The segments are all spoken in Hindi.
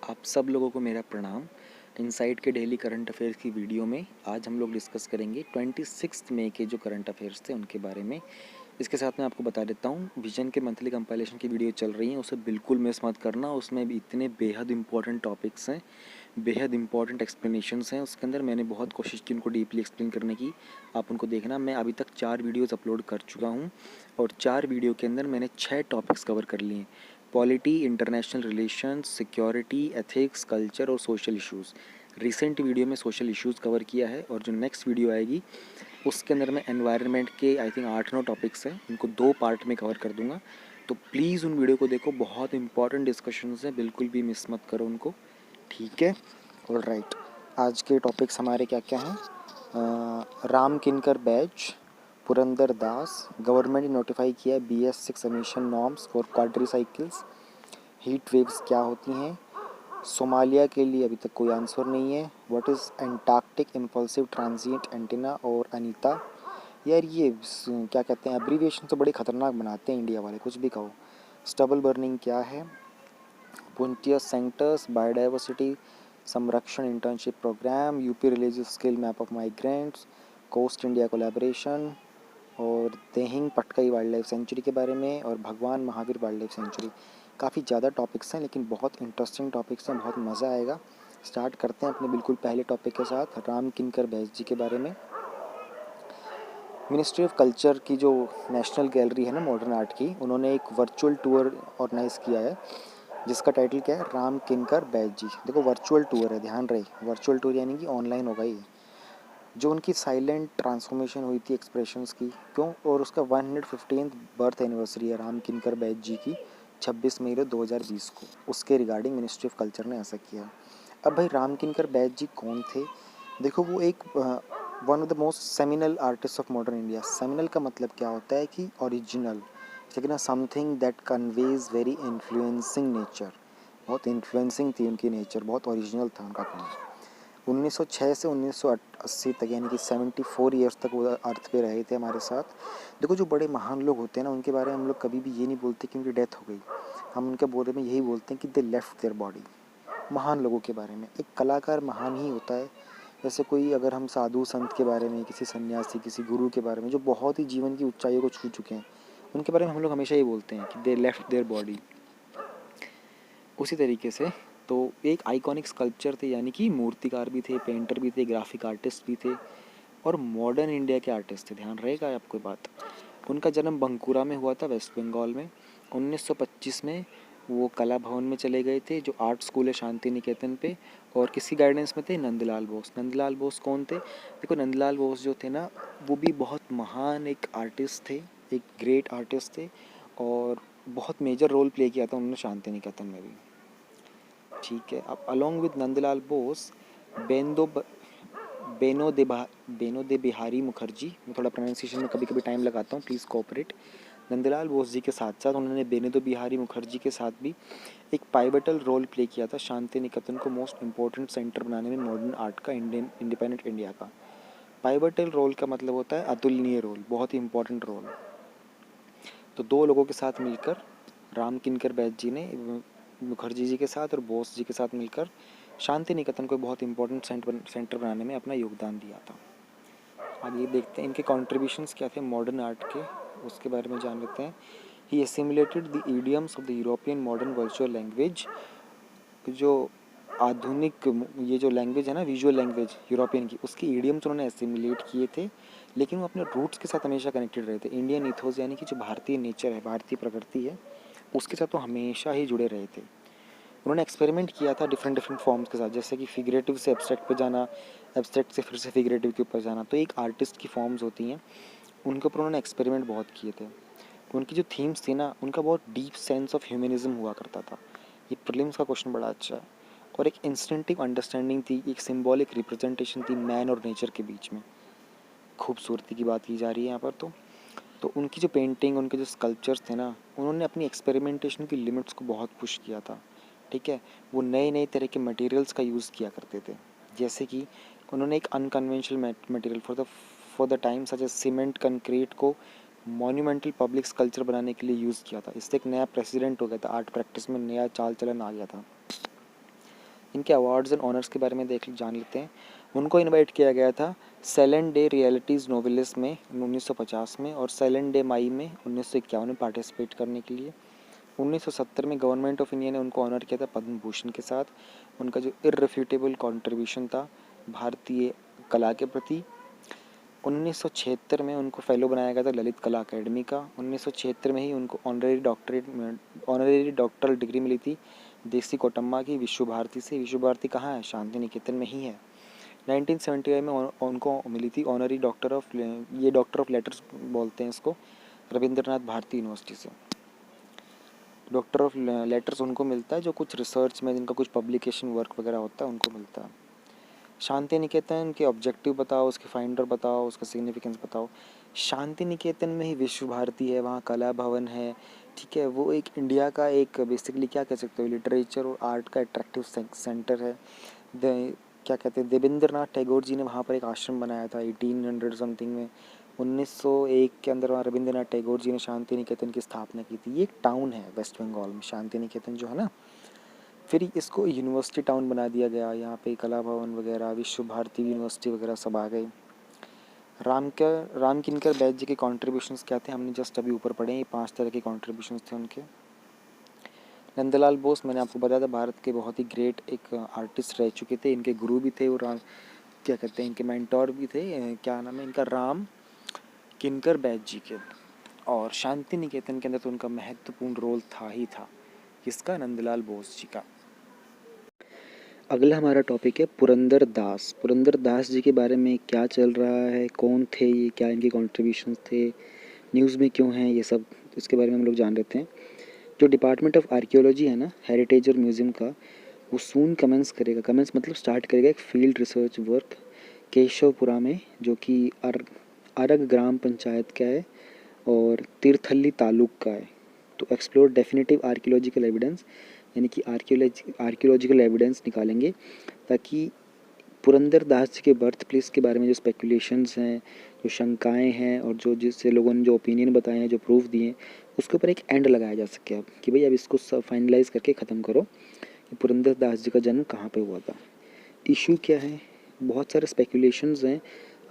आप सब लोगों को मेरा प्रणाम। इनसाइट के डेली करंट अफेयर्स की वीडियो में आज हम लोग डिस्कस करेंगे 26 मई के जो करंट अफेयर्स थे उनके बारे में। इसके साथ मैं आपको बता देता हूँ, विजन के मंथली कंपाइलेशन की वीडियो चल रही है, उसे बिल्कुल मिस मत करना। उसमें भी इतने बेहद इंपॉर्टेंट टॉपिक्स हैं, बेहद इंपॉर्टेंट एक्सप्लेनेशंस हैं। उसके अंदर मैंने बहुत कोशिश की उनको डीपली एक्सप्लेन करने की। आप उनको देखना। मैं अभी तक 4 वीडियोज़ अपलोड कर चुका हूँ और 4 वीडियो के अंदर मैंने 6 टॉपिक्स कवर कर लिए हैं। Polity, international relations, security, ethics, culture और सोशल इश्यूज़। रिसेंट वीडियो में सोशल इश्यूज़ कवर किया है और जो नेक्स्ट वीडियो आएगी उसके अंदर मैं एनवायरनमेंट के आई थिंक 8-9 टॉपिक्स हैं, इनको 2 पार्ट में कवर कर दूंगा। तो प्लीज़ उन वीडियो को देखो, बहुत इंपॉर्टेंट डिस्कशंस हैं, बिल्कुल भी मिस मत करो उनको, ठीक है। ऑल राइट, आज के टॉपिक्स हमारे क्या क्या हैं। राम किनकर बैच, पुरंदर दास, गवर्नमेंट ने नोटिफाई किया है BS6 emission norms for quadricycles. Heat waves क्या होती हैं। सोमालिया के लिए अभी तक कोई आंसर नहीं है। What is Antarctic impulsive transient antenna और अनीता। यार ये क्या कहते हैं, एब्रीविएशन तो बड़े खतरनाक बनाते हैं इंडिया वाले, कुछ भी कहो। स्टबल बर्निंग क्या है। पुंटियस सेंटर्स, बायोडाइवर्सिटी संरक्षण internship programme, UP religious skill map of migrants, coast India collaboration और Dehing Patkai wild life sanctuary के बारे में और भगवान महावीर वाइल्ड लाइफ सेंचुरी। काफ़ी ज़्यादा टॉपिक्स हैं लेकिन बहुत इंटरेस्टिंग टॉपिक्स हैं, बहुत मज़ा आएगा। स्टार्ट करते हैं अपने बिल्कुल पहले टॉपिक के साथ, राम किनकर बैस जी के बारे में। मिनिस्ट्री ऑफ कल्चर की जो नेशनल गैलरी है ना मॉडर्न आर्ट की, उन्होंने एक वर्चुअल टूर ऑर्गेनाइज किया है जिसका टाइटल क्या है, राम किनकर बैस जी। देखो वर्चुअल टूर है, ध्यान रहे, वर्चुअल टूर यानी कि ऑनलाइन होगा ये। जो उनकी साइलेंट ट्रांसफॉर्मेशन हुई थी एक्सप्रेशंस की, क्यों, और उसका 115th बर्थ एनिवर्सरी है राम किनकर बैस जी की 26 मई 2020 को, उसके रिगार्डिंग मिनिस्ट्री ऑफ कल्चर ने ऐसा किया। अब भाई राम किनकर बैस जी कौन थे। देखो वो एक one of the most seminal artist of modern India. Seminal का मतलब क्या होता है कि ओरिजिनल, लेकिन something that conveys very influencing nature. बहुत इन्फ्लुएंसिंग थी उनकी नेचर, बहुत ओरिजिनल था उनका काम। 1906 से 1980 तक यानी कि 74 ईयर्स तक वो अर्थ पे रहे थे हमारे साथ। देखो जो बड़े महान लोग होते हैं ना, उनके बारे में हम लोग कभी भी ये नहीं बोलते कि उनकी डेथ हो गई, हम उनके बारे में यही बोलते हैं कि दे लेफ्ट देयर बॉडी। महान लोगों के बारे में एक कलाकार महान ही होता है। जैसे कोई, अगर हम साधु संत के बारे में, किसी सन्यासी, किसी गुरु के बारे में जो बहुत ही जीवन की ऊंचाइयों को छू चुके हैं, उनके बारे में हम लोग हमेशा ये बोलते हैं कि दे लेफ्ट देयर बॉडी। उसी तरीके से तो एक आइकॉनिक स्कल्पचर थे, यानी कि मूर्तिकार भी थे, पेंटर भी थे, ग्राफिक आर्टिस्ट भी थे और मॉडर्न इंडिया के आर्टिस्ट थे। ध्यान रहेगा आपको बात। उनका जन्म बंकुरा में हुआ था, वेस्ट बंगाल में। 1925 में वो कला भवन में चले गए थे, जो आर्ट स्कूल है शांति निकेतन पे, और किसकी गाइडेंस में थे, नंदलाल बोस। नंदलाल बोस कौन थे। देखो नंदलाल बोस जो थे ना, वो भी बहुत महान एक आर्टिस्ट थे, एक ग्रेट आर्टिस्ट थे और बहुत मेजर रोल प्ले किया था उन्होंने शांति निकेतन में भी, ठीक है। अब अलॉन्ग विद नंदलाल बोस, बेंदो बेनो दे बिहारी मुखर्जी, मैं थोड़ा प्रोनाउंसिएशन में कभी कभी टाइम लगाता हूँ, प्लीज़ कोऑपरेट। नंदलाल बोस जी के साथ साथ उन्होंने बेनो बिहारी मुखर्जी के साथ भी एक पाइवटल रोल प्ले किया था शांति निकेतन को मोस्ट इम्पोर्टेंट सेंटर बनाने में मॉडर्न आर्ट का, इंडियन इंडिपेंडेंट इंडिया का। पाइवटल रोल का मतलब होता है अतुलनीय रोल, बहुत ही इंपॉर्टेंट रोल। तो दो लोगों के साथ मिलकर राम किनकर बैस जी ने मुखर्जी जी के साथ और बोस जी के साथ मिलकर शांति निकेतन को बहुत इंपॉर्टेंट सेंटर बनाने में अपना योगदान दिया था। आगे देखते हैं इनके कॉन्ट्रीब्यूशंस क्या थे मॉडर्न आर्ट के, उसके बारे में जान लेते हैं। He assimilated the idioms of the European modern virtual language. जो आधुनिक ये जो लैंग्वेज है ना, विजुअल लैंग्वेज यूरोपियन की, उसकी ईडियम्स उन्होंने एसिमुलेट किए थे, लेकिन वो अपने रूट्स के साथ हमेशा कनेक्टेड रहे थे। इंडियन इथोस यानी कि जो भारतीय नेचर है, भारतीय प्रकृति है, उसके साथ तो हमेशा ही जुड़े रहे थे। उन्होंने एक्सपेरिमेंट किया था डिफरेंट डिफरेंट फॉर्म्स के साथ, जैसे कि फिगरेटिव से एब्स्ट्रैक्ट पे जाना, एब्स्ट्रैक्ट से फिर से फिगरेटिव के ऊपर जाना। तो एक आर्टिस्ट की फॉर्म्स होती हैं, उनके ऊपर उन्होंने एक्सपेरिमेंट बहुत किए थे। उनकी जो थीम्स थी ना, उनका बहुत डीप सेंस ऑफ ह्यूमनिज्म हुआ करता था। ये प्रीलिम्स का क्वेश्चन बड़ा अच्छा है। और एक इंस्टिंक्टिव अंडरस्टैंडिंग थी, एक सिंबॉलिक रिप्रेजेंटेशन थी मैन और नेचर के बीच में। खूबसूरती की बात की जा रही है यहाँ पर। तो उनकी जो पेंटिंग, उनके जो स्कल्पचर्स थे ना, उन्होंने अपनी एक्सपेरिमेंटेशन की लिमिट्स को बहुत पुश किया था, ठीक है। वो नए नए तरह के मटेरियल्स का यूज़ किया करते थे, जैसे कि उन्होंने एक unconventional material for the time such as cement concrete को मॉन्यूमेंटल पब्लिक स्कल्पचर बनाने के लिए यूज़ किया था। इससे एक नया प्रेसिडेंट हो गया था, आर्ट प्रैक्टिस में नया चाल चलन आ गया था। इनके अवार्ड्स एंड ऑनर्स के बारे में जान लेते हैं। उनको इनवाइट किया गया था सेलेन डे रियलिटीज़ नोवेलिस में 1950 में और सेलेन डे माई में 1951 में पार्टिसिपेट करने के लिए। 1970 में गवर्नमेंट ऑफ इंडिया ने उनको ऑनर किया था पद्म भूषण के साथ। उनका जो इररिफ्यूटेबल कंट्रीब्यूशन था भारतीय कला के प्रति। 1976 में उनको फेलो बनाया गया था ललित कला अकेडमी का। 1976 में ही उनको ऑनरेरी डॉक्टरल डिग्री मिली थी देसी कोटम्मा की विश्व भारती से। विश्व भारती कहाँ है? शांति निकेतन में ही है। 1975 में उनको मिली थी ऑनरी डॉक्टर ऑफ लेटर्स बोलते हैं इसको, रविंद्रनाथ भारती यूनिवर्सिटी से। डॉक्टर ऑफ लेटर्स उनको मिलता है जो कुछ रिसर्च में जिनका कुछ पब्लिकेशन वर्क वगैरह होता है उनको मिलता है। शांति निकेतन के ऑब्जेक्टिव बताओ, उसके फाइंडर बताओ, उसका सिग्निफिकेंस बताओ। शांति निकेतन में ही विश्व भारती है, वहाँ कला भवन है, ठीक है। वो एक इंडिया का एक बेसिकली क्या कह सकते हो, लिटरेचर और आर्ट का अट्रैक्टिव सेंटर है। क्या कहते हैं, देवेंद्रनाथ टैगोर जी ने वहाँ पर एक आश्रम बनाया था 1800 समथिंग में। 1901 के अंदर वहाँ रविंद्रनाथ टैगोर जी ने शांति निकेतन की स्थापना की थी। ये एक टाउन है वेस्ट बंगाल में, शांति निकेतन जो है ना। फिर इसको यूनिवर्सिटी टाउन बना दिया गया, यहाँ पे कला भवन वगैरह, विश्व भारती यूनिवर्सिटी वगैरह सब आ गई। राम किनकर बैज जी के कॉन्ट्रीब्यूशंस क्या थे, हमने जस्ट अभी ऊपर पढ़े। 5 तरह के कॉन्ट्रीब्यूशंस थे उनके। नंदलाल बोस, मैंने आपको बताया था भारत के बहुत ही ग्रेट एक आर्टिस्ट रह चुके थे। इनके गुरु भी थे और क्या कहते हैं, इनके मेंटोर भी थे। क्या नाम है इनका? राम किनकर बैज जी के। और शांति निकेतन के अंदर तो उनका महत्वपूर्ण रोल था ही था। किसका? नंदलाल बोस जी का। अगला हमारा टॉपिक है पुरंदर दास। पुरंदर दास जी के बारे में क्या चल रहा है, कौन थे ये, क्या इनके कॉन्ट्रीब्यूशंस थे, न्यूज़ में क्यों हैं, ये सब इसके बारे में हम लोग जान लेते हैं। जो डिपार्टमेंट ऑफ आर्कियोलॉजी है ना, हेरिटेज और म्यूज़ियम का, वो सून कमेंस करेगा। कमेंस मतलब स्टार्ट करेगा एक फील्ड रिसर्च वर्क केशवपुरा में, जो कि अरग ग्राम पंचायत का है और तीर्थहल्ली तालुक का है। तो एक्सप्लोर डेफिनेटिव आर्कियोलॉजिकल एविडेंस, यानी कि आर्कियोलॉजिकल एविडेंस निकालेंगे ताकि पुरंदर दास जी के बर्थ प्लेस के बारे में जो स्पेकुलेशंस हैं, जो शंकाएं हैं और जो जिससे लोगों ने जो ओपिनियन बताए हैं, जो प्रूफ दिए हैं, उसके ऊपर एक एंड लगाया जा सके अब कि भाई अब इसको सब फाइनलाइज करके ख़त्म करो कि पुरंदर दास जी का जन्म कहाँ पे हुआ था, इशू क्या है। बहुत सारे स्पेकुलेशंस हैं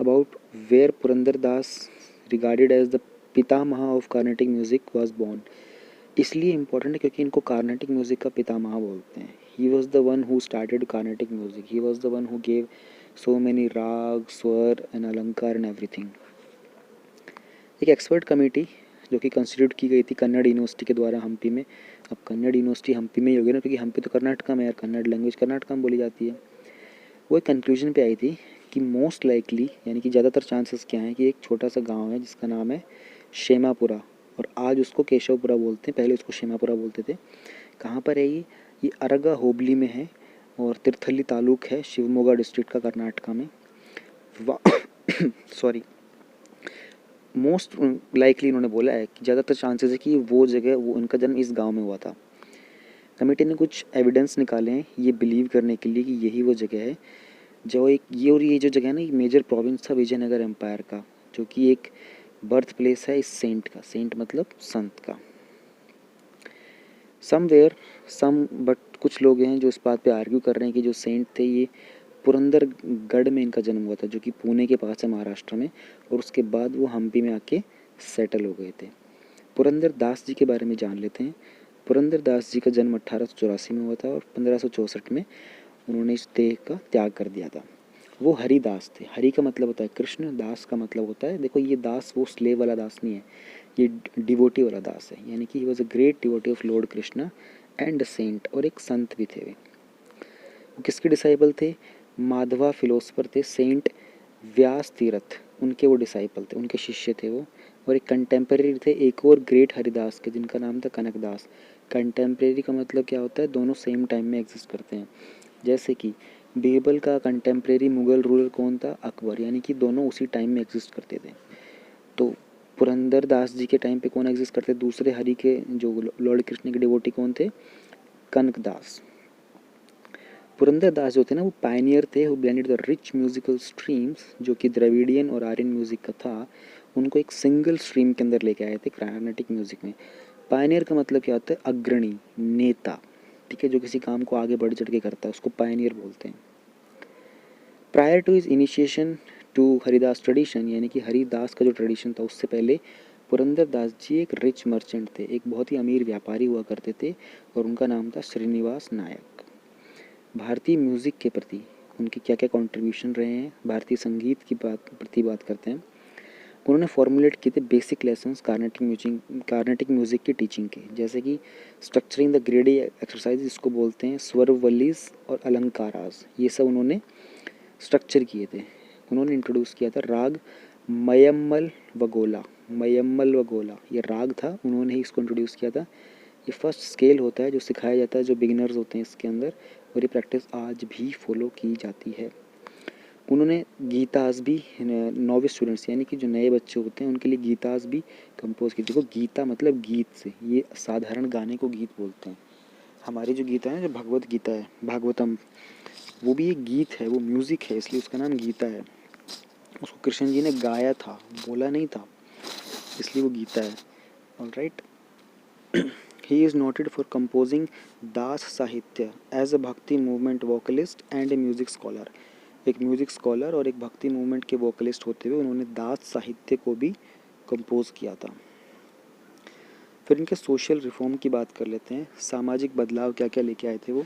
about where Purandara Dasa regarded as the pitamah of Carnatic music was born. इसलिए इम्पोर्टेंट है क्योंकि इनको कार्नेटिक म्यूज़िक का पितामह बोलते हैं। He was the one who started Carnatic music, he was the one who gave so many raga, swara and alankara and everything. एक एक्सपर्ट कमेटी जो कि कंस्टिट्यूट की गई थी कन्नड़ यूनिवर्सिटी के द्वारा हम्पी में। अब कन्नड़ यूनिवर्सिटी हम्पी में ही होगी ना, क्योंकि हम्पी तो कर्नाटका में, यार कन्नड़ लैंग्वेज कर्नाटका में बोली जाती है। वो एक कंक्लूजन पे आई थी कि मोस्ट लाइकली, यानी कि ज़्यादातर चांसेस क्या हैं कि एक छोटा सा गांव है जिसका नाम है शेमापुरा, और आज उसको केशवपुरा बोलते हैं, पहले उसको शेमापुरा बोलते थे। कहाँ पर है ये अरगा होबली में है और तीर्थहल्ली तालुक है, शिवमोगा डिस्ट्रिक्ट का, कर्नाटका में। सॉरी, मोस्ट लाइकली इन्होंने बोला है कि ज़्यादातर चांसेस है कि वो जगह, वो उनका जन्म इस गांव में हुआ था। कमेटी ने कुछ एविडेंस निकाले हैं ये बिलीव करने के लिए कि यही वो जगह है जो एक ये जो जगह है ना, ये मेजर प्रोविंस था विजयनगर एम्पायर का, जो कि एक बर्थ प्लेस है इस सेंट का। सेंट मतलब संत का। बट कुछ लोग हैं जो इस बात पे आर्ग्यू कर रहे हैं कि जो सेंट थे ये पुरंदरगढ़ में इनका जन्म हुआ था, जो कि पुणे के पास है महाराष्ट्र में, और उसके बाद वो हम्पी में आके सेटल हो गए थे। पुरंदर दास जी के बारे में जान लेते हैं। पुरंदर दास जी का जन्म 1884 में हुआ था और 1564 में उन्होंने इस देह का त्याग कर दिया था। वो हरिदास थे। हरि का मतलब होता है कृष्ण, दास का मतलब होता है, देखो ये दास वो स्लेव वाला दास नहीं है, ये डिवोटी वाला दास है, यानी कि he was a great devotee of Lord Krishna and saint, और एक संत भी थे। वो किसके डिसाइपल थे? माधवा फिलोसफर थे, सेंट व्यास तीर्थ, उनके वो डिसाइपल थे, उनके शिष्य थे वो। और एक कंटेम्प्रेरी थे एक और ग्रेट हरिदास के, जिनका नाम था कनकदास। कंटेम्प्रेरी का मतलब क्या होता है? दोनों सेम टाइम में एग्जिस्ट करते हैं। जैसे कि बीरबल का कंटेम्प्रेरी मुगल रूलर कौन था? अकबर, यानी कि दोनों उसी टाइम में एग्जिस्ट करते थे। तो पुरंदर दास जी के टाइम पे कौन एग्जिस्ट करते? दूसरे हरि के जो लॉर्ड कृष्ण के डिवोटी कौन थे? कनकदास। पुरंदर दास जो थे ना, वो पायनियर थे who blended the rich musical streams, जो कि द्रविडियन और आर्यन म्यूजिक का था, उनको एक सिंगल स्ट्रीम के अंदर लेके आए थे कार्नेटिक म्यूजिक में। पायनियर का मतलब क्या होता है? अग्रणी, नेता। ठीक है, जो किसी काम को आगे बढ़ चढ़ के करता है उसको पायनियर बोलते हैं। Prior to his initiation to Haridasa tradition, यानी कि हरिदास का जो ट्रेडिशन था उससे पहले पुरंदर दास जी एक रिच मर्चेंट थे, एक बहुत ही अमीर व्यापारी हुआ करते थे और उनका नाम था श्रीनिवास नायक। भारतीय म्यूज़िक के प्रति उनके क्या क्या कॉन्ट्रीब्यूशन रहे हैं, भारतीय संगीत की प्रति बात करते हैं। उन्होंने फॉर्मुलेट किए थे बेसिक लेसन्स कार्नेटिक म्यूज़िक की टीचिंग के, जैसे कि स्ट्रक्चरिंग द ग्रेडी एक्सरसाइज, जिसको बोलते हैं स्वर वल्लीज और अलंकारास, ये सब उन्होंने स्ट्रक्चर किए थे। उन्होंने इंट्रोड्यूस किया था राग मयम्मल व गोला, ये राग था, उन्होंने ही इसको इंट्रोड्यूस किया था। ये फर्स्ट स्केल होता है जो सिखाया जाता है जो बिगिनर्स होते हैं इसके अंदर, और ये प्रैक्टिस आज भी फॉलो की जाती है। उन्होंने गीतास भी नॉविस स्टूडेंट्स यानी कि जो नए बच्चे होते हैं उनके लिए गीतास भी कंपोज की। देखो गीता मतलब गीत से, ये साधारण गाने को गीत बोलते हैं। हमारी जो गीता है, जो भगवत गीता है, भागवतम, वो भी एक गीत है, वो म्यूज़िक है, इसलिए उसका नाम गीता है। उसको कृष्ण जी ने गाया था, बोला नहीं था, इसलिए वो गीता है। Alright. He is noted for composing Dasa Sahitya as a bhakti movement vocalist and a music scholar. एक म्यूज़िक स्कॉलर और एक भक्ति मूवमेंट के वोकलिस्ट होते हुए उन्होंने दास साहित्य को भी कंपोज किया था। फिर इनके सोशल रिफॉर्म की बात कर लेते हैं, सामाजिक बदलाव क्या क्या लेके आए थे वो।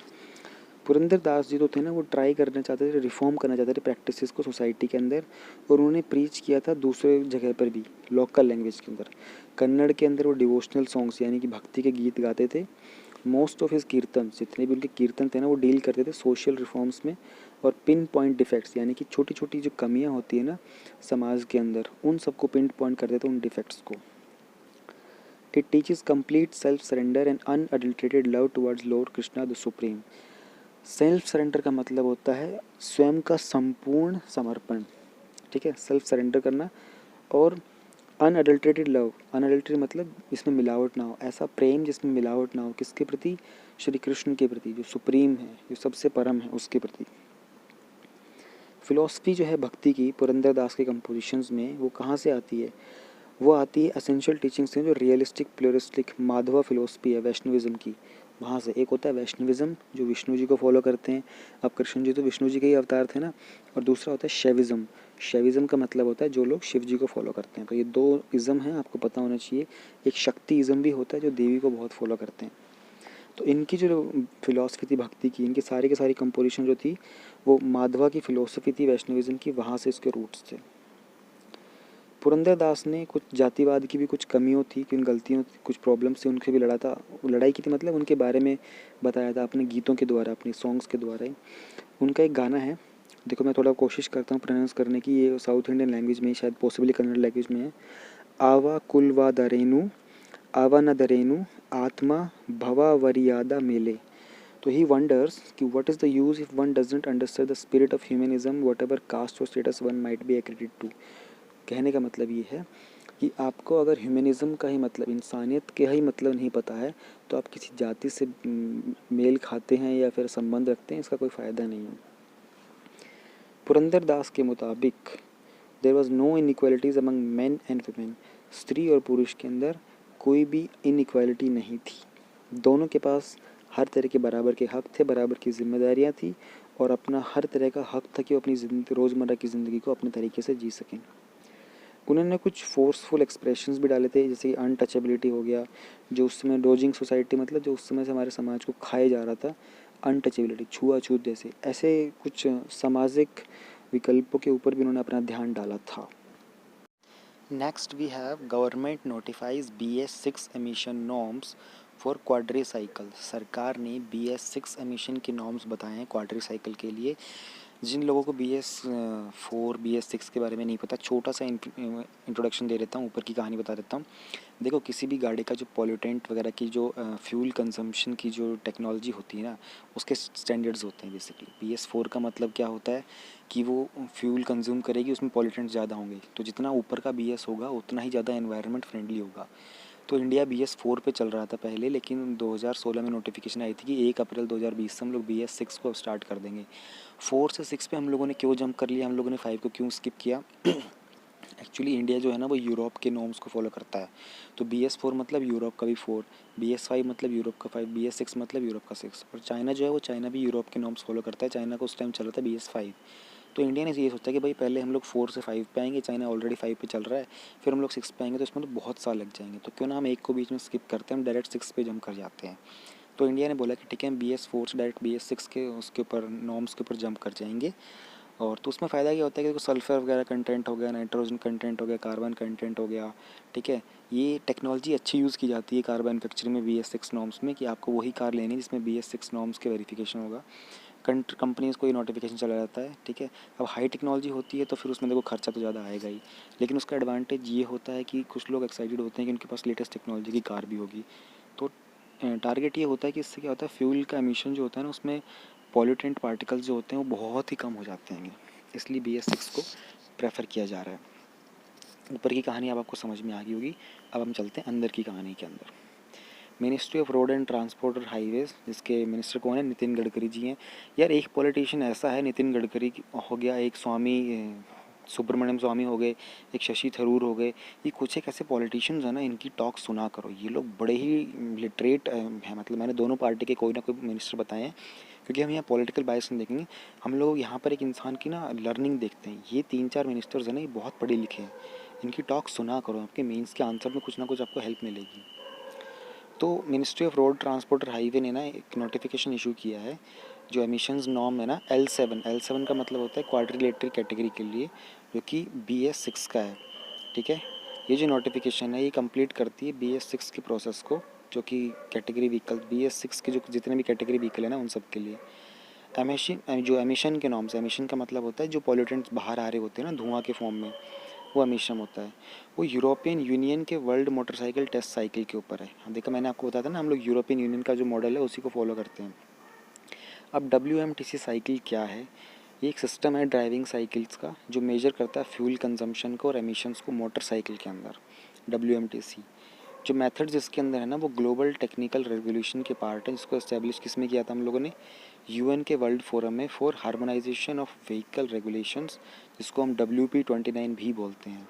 पुरंदर दास जी तो थे ना, वो ट्राई करना चाहते थे, रिफॉर्म करना चाहते थे प्रैक्टिसेस को सोसाइटी के अंदर, और उन्होंने प्रीच किया था दूसरे जगह पर भी, लोकल लैंग्वेज के अंदर। कन्नड़ के अंदर वो डिवोशनल सॉन्ग्स यानी कि भक्ति के गीत गाते थे। मोस्ट ऑफ हिज कीर्तन, जितने भी उनके कीर्तन थे ना, वो डील करते थे सोशल रिफॉर्म्स में और पिन पॉइंट डिफेक्ट्स, यानी कि छोटी छोटी जो कमियाँ होती है ना समाज के अंदर, उन सबको पिन पॉइंट करते थे, उन डिफेक्ट्स को। It teaches complete self surrender and unadulterated love towards Lord Krishna the supreme. Self surrender का मतलब होता है स्वयं का संपूर्ण समर्पण, ठीक है, सेल्फ सरेंडर करना। और अनअडल्ट्रेटेड लव, अनअडल्ट्रेटेड मतलब इसमें मिलावट ना हो, ऐसा प्रेम जिसमें मिलावट ना हो, किसके प्रति? श्री कृष्ण के प्रति, जो सुप्रीम है, जो सबसे परम है, उसके प्रति। फिलॉसफी जो है भक्ति की पुरंदर दास के कंपोजिशंस में, वो कहाँ से आती है? वो आती है एसेंशियल टीचिंग से, जो रियलिस्टिक प्लूरिस्टिक माधवा फिलोसफी है वैष्णविज्म की, वहाँ से। एक होता है वैष्णविज्म जो विष्णु जी को फॉलो करते हैं, अब कृष्ण जी तो विष्णु जी के ही अवतार थे ना। और दूसरा होता है शैविज्म। शैविज्म का मतलब होता है जो लोग शिव जी को फॉलो करते हैं। तो ये दो इज़म हैं, आपको पता होना चाहिए। एक शक्ति इज़म भी होता है जो देवी को बहुत फॉलो करते हैं। तो इनकी जो फिलॉसफी थी भक्ति की, इनकी सारी की सारी कंपोजिशन जो थी वो माधवा की फिलोसफी थी वैष्णविज्म की, वहाँ से इसके रूट्स थे। पुरंदर दास ने कुछ जातिवाद की भी कुछ कमियों थी, किन गलतियों, कुछ प्रॉब्लम्स थी, उनसे भी लड़ाई की थी, मतलब उनके बारे में बताया था अपने गीतों के द्वारा, अपने सॉन्ग्स के द्वारा ही। उनका एक गाना है, देखो मैं थोड़ा कोशिश करता हूँ प्रोनाउंस करने की, ये साउथ इंडियन लैंग्वेज में, शायद पॉसिबली कन्नड़ लैंग्वेज में है। आवा कुलवा दरेनु आवा न दरेनु आत्मा भवा वरियादा मेले। तो ही वंडर्स कि what is the use if one doesn't understand the spirit of humanism whatever caste और status one might be accredited to. कहने का मतलब ये है कि आपको अगर ह्यूमनिज्म का ही मतलब, इंसानियत के ही मतलब नहीं पता है, तो आप किसी जाति से मेल खाते हैं या फिर संबंध रखते हैं, इसका कोई फ़ायदा नहीं है। पुरंदर दास के मुताबिक there was no inequalities among men and women. स्त्री और पुरुष के अंदर कोई भी इनइक्वालिटी नहीं थी। दोनों के पास हर तरह के बराबर के हक थे, बराबर की जिम्मेदारियाँ थी, और अपना हर तरह का हक था कि वो अपनी रोज़मर्रा की ज़िंदगी को अपने तरीके से जी सकें। उन्होंने कुछ फोर्सफुल एक्सप्रेशंस भी डाले थे, जैसे अनटचेबिलिटी हो गया, जो उस समय डोजिंग सोसाइटी, मतलब जो उस समय से हमारे समाज को खाए जा रहा था, अनटचेबिलिटी, छुआछूत जैसे, ऐसे कुछ सामाजिक विकल्पों के ऊपर भी उन्होंने अपना ध्यान डाला था। Next we have government notifies BS6 emission norms for quadricycle. सरकार ने BS6 एमिशन के नॉर्म्स बताए हैं क्वाड्री साइकिल के लिए। जिन लोगों को BS4 BS6 के बारे में नहीं पता, छोटा सा इंट्रोडक्शन दे देता हूँ, ऊपर की कहानी बता देता हूँ। देखो किसी भी गाड़ी का जो पॉल्यूटेंट वगैरह की जो फ्यूल कंजम्पशन की जो टेक्नोलॉजी होती है ना, उसके स्टैंडर्ड्स होते हैं बेसिकली। BS4 का मतलब क्या होता है कि वो फ्यूल कंज्यूम करेगी, उसमें पॉल्यूटेंट ज़्यादा होंगे, तो जितना ऊपर का BS होगा उतना ही ज़्यादा एनवायरनमेंट फ्रेंडली होगा। तो इंडिया BS4 पे चल रहा था पहले, लेकिन 2016 में नोटिफिकेशन आई थी कि 1 अप्रैल 2020 से हम लोग BS6 को स्टार्ट कर देंगे। 4 से 6 पे हम लोगों ने क्यों जंप कर लिया, हम लोगों ने 5 को क्यों स्किप किया? एक्चुअली इंडिया जो है ना वो यूरोप के नॉर्म्स को फॉलो करता है। तो BS4 मतलब यूरोप का भी 4, BS5 मतलब यूरोप का 5, BS6 मतलब यूरोप का 6। और चाइना जो है वो चाइना भी यूरोप के नॉर्म्स फॉलो करता है। चाइना को उस टाइम चल रहा था BS5। तो इंडिया ने ये सोचा कि भाई पहले हम लोग 4 से 5 पे आएंगे, चाइना ऑलरेडी 5 पे चल रहा है, फिर हम लोग 6 पे आएंगे, तो इसमें तो बहुत साल लग जाएंगे, तो क्यों ना हम एक को बीच में स्किप करते हैं, हम डायरेक्ट 6 पे जंप कर जाते हैं। तो इंडिया ने बोला कि ठीक है हम BS4 से डायरेक्ट BS6 के उसके ऊपर नॉर्म्स के ऊपर जंप कर जाएंगे। और तो उसमें फ़ायदा क्या होता है कि देखो सल्फ़र वगैरह कंटेंट हो गया, नाइट्रोजन कंटेंट हो गया, कार्बन कंटेंट हो गया, ठीक है। ये टेक्नोलॉजी अच्छी यूज़ की जाती है कार मैन्युफैक्चरिंग में BS6 नॉर्म्स में, कि आपको वही कार लेनी है जिसमें BS6 नॉर्म्स के वेरिफिकेशन होगा। कंपनीज़ को ये नोटिफिकेशन चला जाता है, ठीक है। अब हाई टेक्नोलॉजी होती है तो फिर उसमें देखो खर्चा तो ज़्यादा आएगा ही, लेकिन उसका एडवांटेज ये होता है कि कुछ लोग एक्साइटेड होते हैं कि उनके पास लेटेस्ट टेक्नोलॉजी की कार भी होगी। तो टारगेट ये होता है कि इससे क्या होता है, फ्यूल का एमिशन जो होता है ना उसमें पॉल्यूटेंट पार्टिकल्स जो होते हैं वो बहुत ही कम हो जाते हैं, इसलिए BS6 को प्रेफर किया जा रहा है। ऊपर की कहानी अब आपको समझ में आ गई होगी। अब हम चलते हैं अंदर की कहानी के अंदर। Ministry of road and transport और हाईवेज, जिसके मिनिस्टर कौन है, नितिन गडकरी जी हैं। यार एक पॉलिटिशियन ऐसा है, नितिन गडकरी हो गया, एक स्वामी सुब्रमण्यम स्वामी हो गए, एक शशि थरूर हो गए, ये कुछ एक ऐसे पॉलिटिशियंस हैं ना, इनकी टॉक सुना करो। ये लोग बड़े ही लिटरेट हैं, मतलब मैंने दोनों पार्टी के कोई ना कोई मिनिस्टर बताए हैं, क्योंकि हम यहाँ पॉलिटिकल बायस नहीं देखेंगे, हम लोग यहाँ पर एक इंसान की ना लर्निंग देखते हैं। ये 3-4 मिनिस्टर्स हैं ना, ये बहुत पढ़े लिखे हैं, इनकी टॉक सुना करो, आपके मेंस के आंसर में कुछ ना कुछ आपको हेल्प मिलेगी। तो मिनिस्ट्री ऑफ रोड ट्रांसपोर्ट और हाईवे ने ना एक नोटिफिकेशन इशू किया है, जो एमिशंस नॉर्म है ना L7 का मतलब होता है क्वाड्रिलेटरल कैटेगरी के लिए, जो कि BS6 का है, ठीक है। ये जो नोटिफिकेशन है ये कंप्लीट करती है BS6 की प्रोसेस को, जो कि कैटेगरी व्हीकल BS6 के जो जितने भी कैटेगरी व्हीकल है ना उन सब के लिए एमिशन के नॉर्म्स, एमिशन का मतलब होता है जो पॉल्यूटेंट्स बाहर आ रहे होते हैं ना धुआं के फॉर्म में, वो एमिशन होता है। वो यूरोपियन यूनियन के वर्ल्ड मोटरसाइकिल टेस्ट साइकिल के ऊपर है। देखा मैंने आपको बताया था ना, हम लोग यूरोपियन यूनियन का जो मॉडल है उसी को फॉलो करते हैं। अब WMTC साइकिल क्या है, ये एक सिस्टम है ड्राइविंग साइकिल्स का, जो मेजर करता है फ्यूल कंजम्पशन को और एमिशंस को मोटरसाइकिल के अंदर। WMTC जो मेथड जिसके अंदर है ना वो ग्लोबल टेक्निकल रेवोल्यूशन के पार्ट है, जिसको इस्टेब्लिश किस में किया था हम लोगों ने, UN के वर्ल्ड फोरम में for harmonisation of vehicle regulations, जिसको हम WP29 भी बोलते हैं।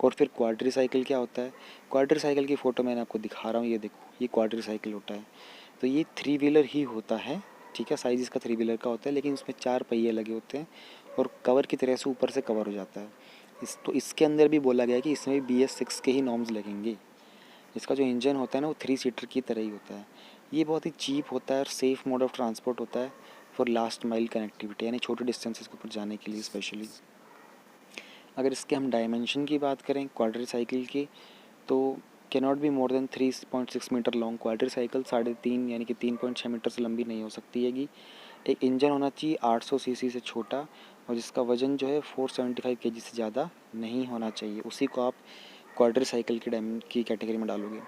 और फिर क्वाड्री साइकिल क्या होता है, क्वाड्री साइकिल की फ़ोटो मैंने आपको दिखा रहा हूँ, ये देखो ये क्वाड्री साइकिल होता है। तो ये 3 व्हीलर ही होता है, ठीक है, साइज इसका 3 व्हीलर का होता है, लेकिन उसमें 4 पहिए लगे होते हैं और कवर की तरह से ऊपर से कवर हो जाता है। तो इसके अंदर भी बोला गया है कि इसमें भी BS6 के ही नॉर्म्स लगेंगे। इसका जो इंजन होता है ना वो 3 सीटर की तरह ही होता है। ये बहुत ही चीप होता है और सेफ़ मोड ऑफ ट्रांसपोर्ट होता है फॉर लास्ट माइल कनेक्टिविटी, यानी छोटे डिस्टेंसेस के ऊपर जाने के लिए स्पेशली। अगर इसके हम डायमेंशन की बात करें क्वाड्री साइकिल की, तो can not be more than 3.6 metre long. Quadricycle 3.5 यानी कि 3.6 मीटर से लंबी नहीं हो सकती हैगी। एक इंजन होना चाहिए 800 सीसी से छोटा, और जिसका वज़न जो है 475 केजी से ज़्यादा नहीं होना चाहिए, उसी को आप क्वाड्री साइकिल की कैटेगरी में डालोगे।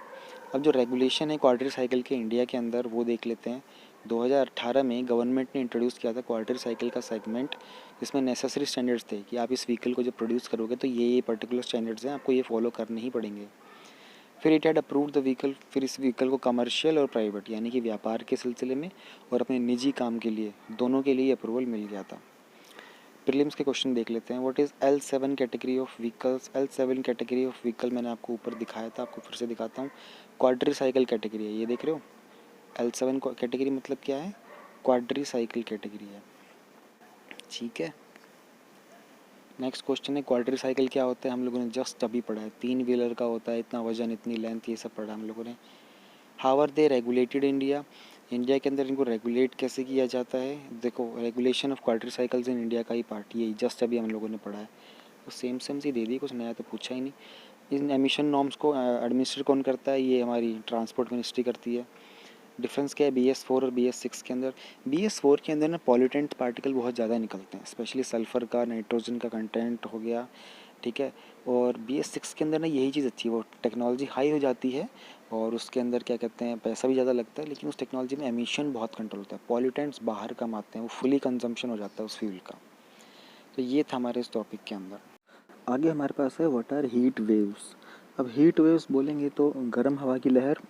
अब जो रेगुलेशन है क्वाड्री साइकिल के इंडिया के अंदर वो देख लेते हैं। 2018 में गवर्नमेंट ने इंट्रोड्यूस किया था क्वाड्री साइकिल का सेगमेंट, जिसमें नेसेसरी स्टैंडर्ड्स थे कि आप इस व्हीकल को जब प्रोड्यूस करोगे तो ये पर्टिकुलर स्टैंडर्ड्स हैं, आपको ये फॉलो करने ही पड़ेंगे। फिर it had approve the vehicle, फिर इस व्हीकल को कमर्शियल और प्राइवेट यानी कि व्यापार के सिलसिले में और अपने निजी काम के लिए, दोनों के लिए अप्रूवल मिल गया था। प्रीलिम्स के क्वेश्चन देख लेते हैं। What is L7 category of vehicles. L7 category of vehicle मैंने आपको ऊपर दिखाया था, आपको फिर से दिखाता हूँ। क्वाड्री साइकिल कैटेगरी है, ये देख रहे हो। L7 कैटेगरी मतलब क्या है, क्वाड्री साइकिल कैटेगरी है, ठीक है। नेक्स्ट क्वेश्चन है क्वाड्री साइकिल क्या होता है, हम लोगों ने जस्ट अभी पढ़ा है, 3 व्हीलर का होता है, इतना वजन इतनी लेंथ, ये सब पढ़ा हम लोगों ने। How are they regulated India, India के अंदर इनको रेगुलेट कैसे किया जाता है। देखो regulation of quadricycles in India का ही पार्ट यही जस्ट अभी हम लोगों ने पढ़ा है, तो सेम सी दे दी, कुछ नया तो पूछा ही नहीं। इन एमिशन नॉर्म्स को एडमिनिस्ट्रेट कौन करता है, ये हमारी ट्रांसपोर्ट मिनिस्ट्री करती है। डिफरेंस क्या है BS4 और BS6 के अंदर, BS4 के अंदर ना पॉल्यूटेंट पार्टिकल बहुत ज़्यादा निकलते हैं, स्पेशली सल्फ़र का, नाइट्रोजन का कंटेंट हो गया, ठीक है। और BS6 के अंदर ना यही चीज़ अच्छी है, वो टेक्नोलॉजी हाई हो जाती है और उसके अंदर क्या कहते हैं पैसा भी ज़्यादा लगता है, लेकिन उस टेक्नोलॉजी में एमिशन बहुत कंट्रोल होता है, पॉल्यूटेंट्स बाहर कम आते हैं, वो फुली कंजम्पशन हो जाता है उस फ्यूल का। तो ये था हमारे इस टॉपिक के अंदर। आगे हमारे पास है व्हाट आर हीट वेव्स। अब हीट वेव्स बोलेंगे तो गर्म हवा की लहर,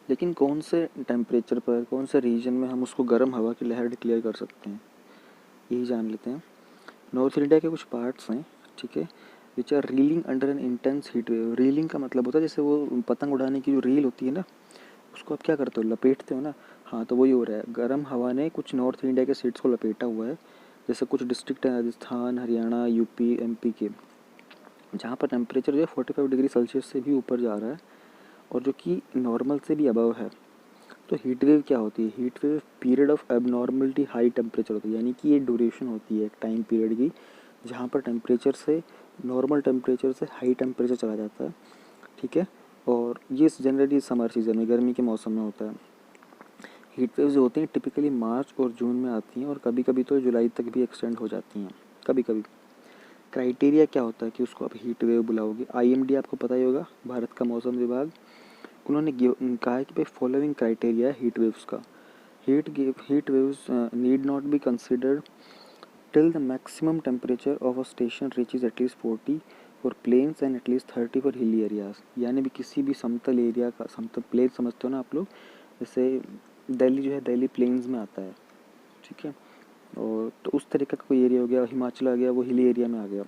लेकिन कौन से टेम्परेचर पर, कौन से रीजन में हम उसको गर्म हवा की लहर डिक्लेयर कर सकते हैं, यही जान लेते हैं। नॉर्थ इंडिया के कुछ पार्ट्स हैं, ठीक है, which are reeling under an intense heat wave. Reeling का मतलब होता है जैसे वो पतंग उड़ाने की जो रील होती है ना, उसको आप क्या करते हो, लपेटते हो ना। हाँ, तो वही हो रहा है, गर्म हवा ने कुछ नॉर्थ इंडिया के स्टेट्स को लपेटा हुआ है। जैसे कुछ डिस्ट्रिक्ट हैं राजस्थान, हरियाणा, यूपी, एमपी के, जहाँ पर टेम्परेचर जो है 45 डिग्री सेल्सियस से भी ऊपर जा रहा है, और जो कि नॉर्मल से भी अबव है। तो हीट वेव क्या होती है? Heat wave period of abnormality high temperature होती है, यानी कि ये ड्यूरेशन होती है एक टाइम पीरियड की, जहाँ पर टेम्परेचर से, नॉर्मल टेम्परेचर से हाई टेम्परेचर चला जाता है, ठीक है। और ये जनरली समर सीजन में, गर्मी के मौसम में होता है। हीट वेव्स जो होती हैं टिपिकली मार्च और जून में आती हैं, और कभी कभी तो जुलाई तक भी एक्सटेंड हो जाती हैं, कभी कभी। क्राइटेरिया क्या होता है कि उसको आप हीट वेव बुलाओगे? आईएमडी आपको पता ही होगा, भारत का मौसम विभाग, उन्होंने कहा है कि भाई फॉलोइंग क्राइटेरिया है हीट वेव्स का। Heat waves need not be considered till the maximum temperature of a station reaches at least 40 for plains and at least 30 for hilly areas। यानी भी किसी भी समतल एरिया का, समतल प्लेन समझते हो ना आप लोग, जैसे दिल्ली जो है, दिल्ली प्लेन्स में आता है, ठीक है। और तो उस तरीके का कोई एरिया हो गया, हिमाचल आ गया, वो हिली एरिया में आ गया।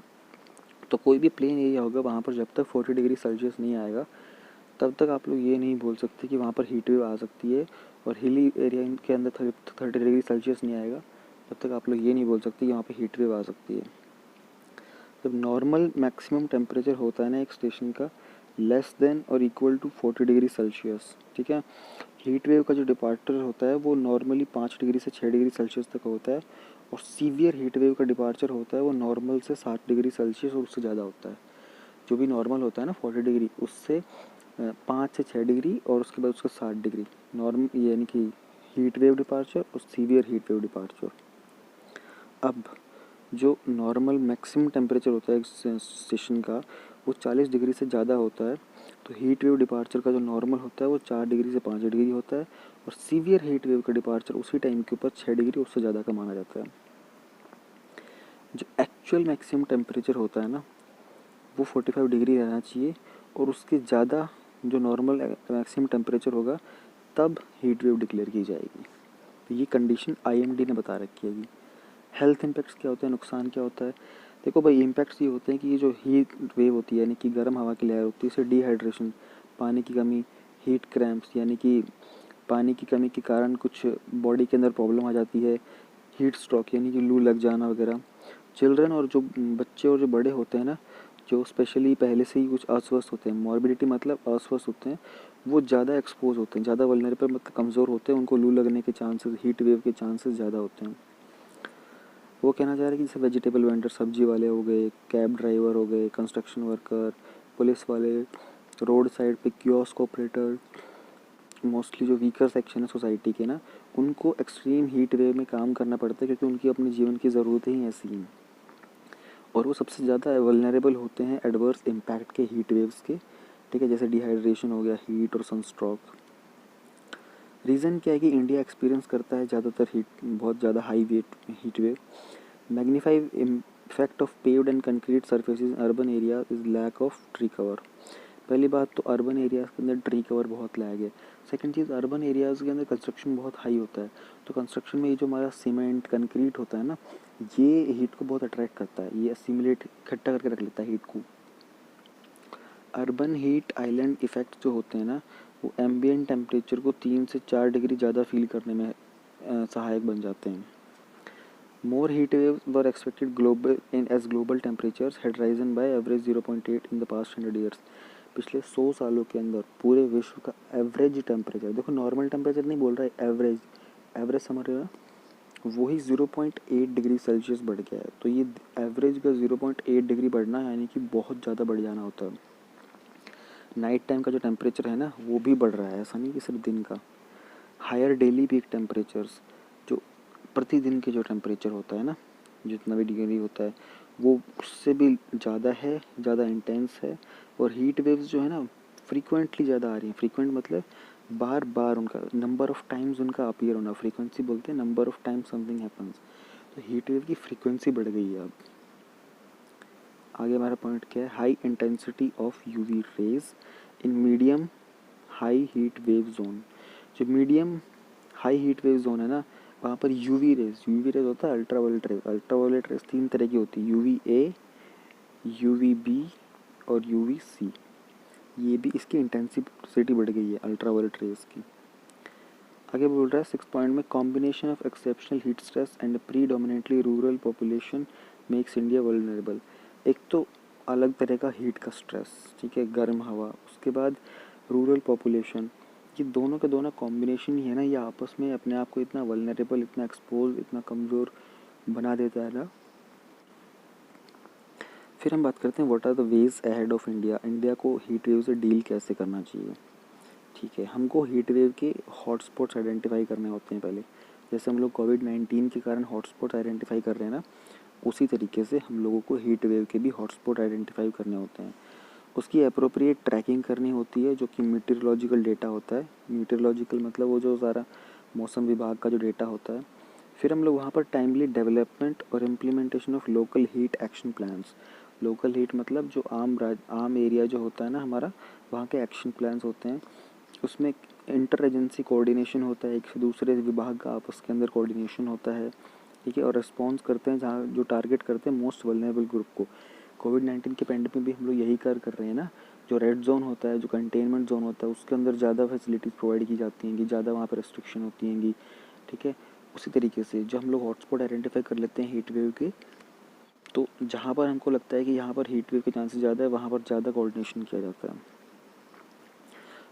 तो कोई भी प्लेन एरिया होगा, वहाँ पर जब तक 40 डिग्री सेल्सियस नहीं आएगा, तब तक आप लोग ये नहीं बोल सकते कि वहाँ पर हीट वेव आ सकती है। और हिली एरिया के अंदर 30 डिग्री सेल्सियस नहीं आएगा, तब तक आप लोग ये नहीं बोल सकते कि वहाँ पे हीट वेव आ सकती है। जब नॉर्मल मैक्सिमम टेम्परेचर होता है ना एक स्टेशन का, लेस देन और इक्वल टू 40 डिग्री सेल्सियस, ठीक है। हीट वेव का जो डिपार्चर होता है वो नॉर्मली 5 डिग्री से 6 डिग्री सेल्सियस तक होता है, और सीवियर हीट वेव का डिपार्चर होता है वो नॉर्मल से 7 डिग्री सेल्सियस और उससे ज़्यादा होता है। जो भी नॉर्मल होता है ना 40 डिग्री, उससे 5 से 6 डिग्री और उसके बाद उसका 7 डिग्री नॉर्मल, यानी कि हीट वेव डिपार्चर और सीवियर हीट वेव डिपार्चर। अब जो नॉर्मल मैक्सिमम टेम्परेचर होता है एक स्टेशन का, वो 40 डिग्री से ज़्यादा होता है, तो हीट वेव डिपार्चर का जो नॉर्मल होता है वो 4 डिग्री से 5 डिग्री होता है, और सीवियर हीट वेव का डिपार्चर उसी टाइम के ऊपर 6 डिग्री उससे ज़्यादा का माना जाता है। जो एक्चुअल मैक्सिमम टेम्परेचर होता है ना, वो 45 डिग्री रहना चाहिए, और उसके ज़्यादा जो नॉर्मल मैक्सिमम टेम्परेचर होगा, तब हीट वेव डिक्लेयर की जाएगी। तो ये कंडीशन आईएमडी ने बता रखी है। हेल्थ इम्पैक्ट्स क्या होते हैं, नुकसान क्या होता है? देखो भाई, इम्पैक्ट्स ये होते हैं कि ये जो हीट वेव होती है, यानी कि गर्म हवा की लहर होती है, इससे डिहाइड्रेशन, पानी की कमी, हीट क्रैम्प्स, यानी कि पानी की कमी के कारण कुछ बॉडी के अंदर प्रॉब्लम आ जाती है, हीट स्ट्रोक यानी कि लू लग जाना वगैरह। चिल्ड्रन और जो बच्चे और जो बड़े होते हैं ना, जो स्पेशली पहले से ही कुछ अस्वस्थ होते हैं, मॉर्बिडिटी मतलब अस्वस्थ होते हैं, वो ज़्यादा एक्सपोज होते हैं, ज़्यादा वल्नरेबल मतलब कमज़ोर होते हैं, उनको लू लगने के चांसेस, हीट वेव के चांसेस ज़्यादा होते हैं। वो कहना चाह रहे हैं कि जैसे वेजिटेबल वेंडर, सब्जी वाले हो गए, कैब ड्राइवर हो गए, कंस्ट्रक्शन वर्कर, पुलिस वाले, रोड साइड पे कियोस्क ऑपरेटर, मोस्टली जो वीकर सेक्शन है सोसाइटी के ना, उनको एक्सट्रीम हीट वेव में काम करना पड़ता है, क्योंकि उनकी अपने जीवन की ज़रूरतें ही ऐसी हैं, और वो सबसे ज़्यादा वल्नरेबल होते हैं एडवर्स इम्पैक्ट के, हीट वेव्स के, ठीक है। जैसे डिहाइड्रेशन हो गया, हीट और सनस्ट्रोक। रीज़न क्या है कि इंडिया एक्सपीरियंस करता है ज़्यादातर बहुत ज़्यादा high heat wave. Magnified effect of paved and concrete surfaces urban area is lack of tree cover. पहली बात तो अर्बन एरियाज़ के अंदर ट्री कवर बहुत लैग है। सेकंड चीज़, अर्बन एरियाज़ के अंदर कंस्ट्रक्शन बहुत हाई होता है, तो कंस्ट्रक्शन में ये जो हमारा सीमेंट कंक्रीट होता है ना, ये हीट को बहुत अट्रैक्ट करता है, ये असिमुलेट, इकट्ठा करके रख लेता है हीट को। अर्बन हीट आइलैंड इफ़ेक्ट जो होते हैं ना, वो एम्बिएंट टेम्परेचर को 3 से 4 डिग्री ज़्यादा फील करने में सहायक बन जाते हैं। More heat waves were expected global in as global temperatures had risen by average 0.8 in the past 100 years. पिछले 100 सालों के अंदर पूरे विश्व का एवरेज टेम्परेचर, देखो नॉर्मल टेम्परेचर नहीं बोल रहा है, एवरेज, एवरेज समझ रहे हो ना, वही 0.8 डिग्री सेल्सियस बढ़ गया है। तो ये एवरेज का 0.8 डिग्री बढ़ना यानी कि बहुत ज़्यादा बढ़ जाना होता है। नाइट टाइम का जो टेम्परेचर है ना, वो भी बढ़ रहा है, ऐसा नहीं कि सिर्फ दिन का। हायर डेली पीक टेम्परेचर्स, जो प्रतिदिन के जो टेम्परेचर होता है ना, जितना भी डिग्री होता है, वो उससे भी ज़्यादा है, ज़्यादा इंटेंस है। और हीट वेव्स जो है ना, फ्रीक्वेंटली ज़्यादा आ रही हैं। फ्रीक्वेंट मतलब बार बार उनका, नंबर ऑफ टाइम्स उनका अपीयर होना, फ्रीक्वेंसी बोलते हैं, number of times something happens. तो हीट वेव की फ्रीक्वेंसी बढ़ गई है अब। आगे हमारा पॉइंट क्या है, high intensity of UV rays in medium high heat wave zone. जो medium high heat wave zone है ना, वहाँ पर यूवी रेज होता है, अल्ट्रावायलेट रेज। अल्ट्रावायलेट रेज 3 तरह की होती है, यूवी ए, UVB और UVC, ये भी इसकी इंटेंसिटी बढ़ गई है अल्ट्रावायलेट रेज की। आगे बोल रहा है 6 पॉइंट में, combination of exceptional heat stress and predominantly rural population makes India vulnerable. एक तो अलग तरह का हीट का स्ट्रेस, ठीक है, गर्म हवा, उसके बाद रूरल पॉपुलेशन, ये दोनों के दोनों कॉम्बिनेशन ही है ना, ये आपस में अपने आप को इतना वल्नरेबल, इतना एक्सपोज, इतना कमज़ोर बना देता है ना। फिर हम बात करते हैं what are the ways ahead of India, India को हीट वेव से डील कैसे करना चाहिए। ठीक है, हमको हीट वेव के हॉटस्पॉट्स आइडेंटिफाई करने होते हैं पहले, जैसे हम लोग कोविड-19 के कारण हॉटस्पॉट आइडेंटिफाई कर रहे हैं ना, उसी तरीके से हम लोगों को हीट वेव के भी हॉटस्पॉट आइडेंटिफाई करने होते हैं। उसकी अप्रोप्रिएट ट्रैकिंग करनी होती है, जो कि मीटेरोलॉजिकल डेटा होता है। मीटेरोलॉजिकल मतलब वो जो सारा मौसम विभाग का जो डेटा होता है। फिर हम लोग वहाँ पर टाइमली डेवलपमेंट और implementation of local heat action plans, local heat मतलब जो आम एरिया जो होता है ना हमारा, वहाँ के एक्शन प्लान्स होते हैं। उसमें इंटर एजेंसी कोऑर्डिनेशन होता है, एक से दूसरे विभाग का आपस के अंदर कोऑर्डिनेशन होता है, ठीक है, और रिस्पॉन्स करते हैं जहाँ जो टारगेट करते हैं मोस्ट वल्नरेबल ग्रुप को। कोविड-19 के पैंडेमिक में भी हम लोग यही कर रहे हैं ना, जो रेड जोन होता है, जो कंटेनमेंट जोन होता है, उसके अंदर ज़्यादा फैसिलिटीज़ प्रोवाइड की जाती हैं कि ज़्यादा वहाँ पर रिस्ट्रिक्शन होती हैं, ठीक है। उसी तरीके से जो हम लोग हॉटस्पॉट आइडेंटिफाई कर लेते हैं हीट वेव के, तो जहाँ पर हमको लगता है कि यहाँ पर हीट वेव के चांसेस ज़्यादा है, वहाँ पर ज़्यादा कोऑर्डिनेशन किया जाता है।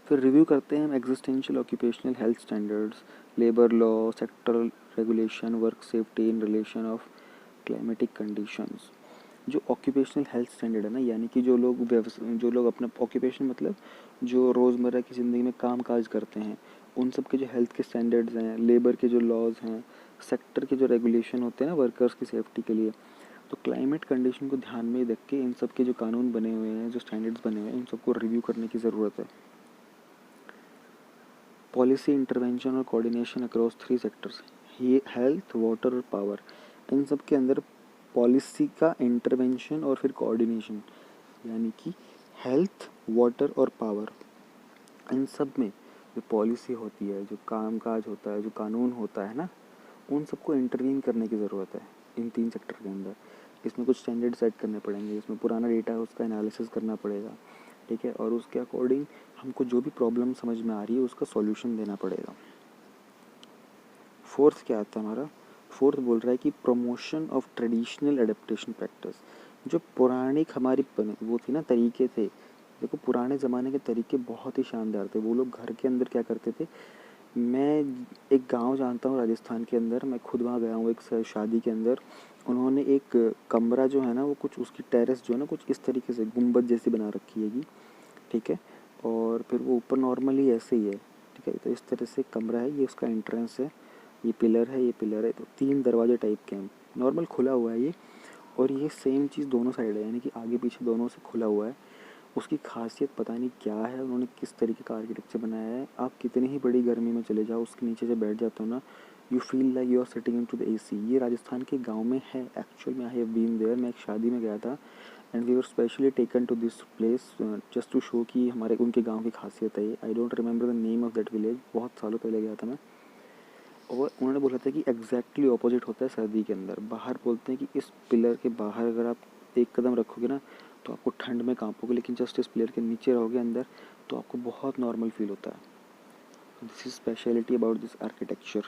फिर रिव्यू करते हैं हम existential occupational health standards, labour law, sectoral regulation, work safety in relation of climatic conditions. जो ऑक्यूपेशनल हेल्थ स्टैंडर्ड है ना, यानी कि जो लोग अपना ऑक्यूपेशन मतलब जो रोज़मर्रा की ज़िंदगी में काम काज करते हैं, उन सब के जो हेल्थ के स्टैंडर्ड्स हैं, लेबर के जो लॉज हैं, सेक्टर के जो रेगुलेशन होते हैं ना वर्कर्स की सेफ्टी के लिए, तो क्लाइमेट कंडीशन को ध्यान में रख के इन सब के जो कानून बने हुए हैं, जो स्टैंडर्ड्स बने हुए हैं, इन सबको रिव्यू करने की ज़रूरत है। पॉलिसी इंटरवेंशन और कोऑर्डिनेशन अक्रॉस 3 सेक्टर्स, ये हेल्थ, वाटर और पावर, इन सब के अंदर पॉलिसी का इंटरवेंशन और फिर कोऑर्डिनेशन, यानी कि हेल्थ, वाटर और पावर, इन सब में जो पॉलिसी होती है, जो कामकाज होता है, जो कानून होता है ना, उन सबको इंटरवीन करने की ज़रूरत है इन 3 सेक्टर के अंदर। इसमें कुछ स्टैंडर्ड सेट करने पड़ेंगे, इसमें पुराना डेटा है उसका एनालिसिस करना पड़ेगा, ठीक है, और उसके अकॉर्डिंग हमको जो भी प्रॉब्लम समझ में आ रही है उसका सॉल्यूशन देना पड़ेगा। फोर्थ क्या आता है हमारा, फोर्थ बोल रहा है कि promotion of traditional adaptation practice, जो पौराणिक हमारी वो थी ना तरीके थे, देखो पुराने ज़माने के तरीके बहुत ही शानदार थे। वो लोग घर के अंदर क्या करते थे, मैं एक गांव जानता हूँ राजस्थान के अंदर, मैं खुद वहाँ गया हूँ एक शादी के अंदर। उन्होंने एक कमरा जो है ना, वो कुछ उसकी टेरेस जो है ना कुछ इस तरीके से गुंबद जैसी बना रखी है, ठीक है, और फिर वो ऊपर नॉर्मली ऐसे ही है, ठीक है, तो इस तरह से कमरा है, ये उसका एंट्रेंस है, ये पिलर है, ये पिलर है, तो 3 दरवाजे टाइप के हैं, नॉर्मल खुला हुआ है ये, और ये सेम चीज़ दोनों साइड है, यानी कि आगे पीछे दोनों से खुला हुआ है। उसकी खासियत पता नहीं क्या है, उन्होंने किस तरीके का आर्किटेक्चर बनाया है। आप कितनी ही बड़ी गर्मी में चले जाओ, उसके नीचे जब बैठ जाते हो ना, you feel like you are sitting in to the AC। ये राजस्थान के गांव में है एक्चुअल में, आई हैव बीन देयर, मैं एक शादी में गया था and we were specially taken to this place just to show कि हमारे उनके गांव की खासियत है ये। I don't remember the name of that village, बहुत सालों पहले गया था मैं। और उन्होंने बोला था कि एग्जैक्टली ऑपोजिट होता है सर्दी के अंदर। बाहर बोलते हैं कि इस पिलर के बाहर अगर आप एक कदम रखोगे ना तो आपको ठंड में कांपोगे, लेकिन जस्ट इस पिलर के नीचे रहोगे अंदर तो आपको बहुत नॉर्मल फील होता है। This is speciality about this architecture.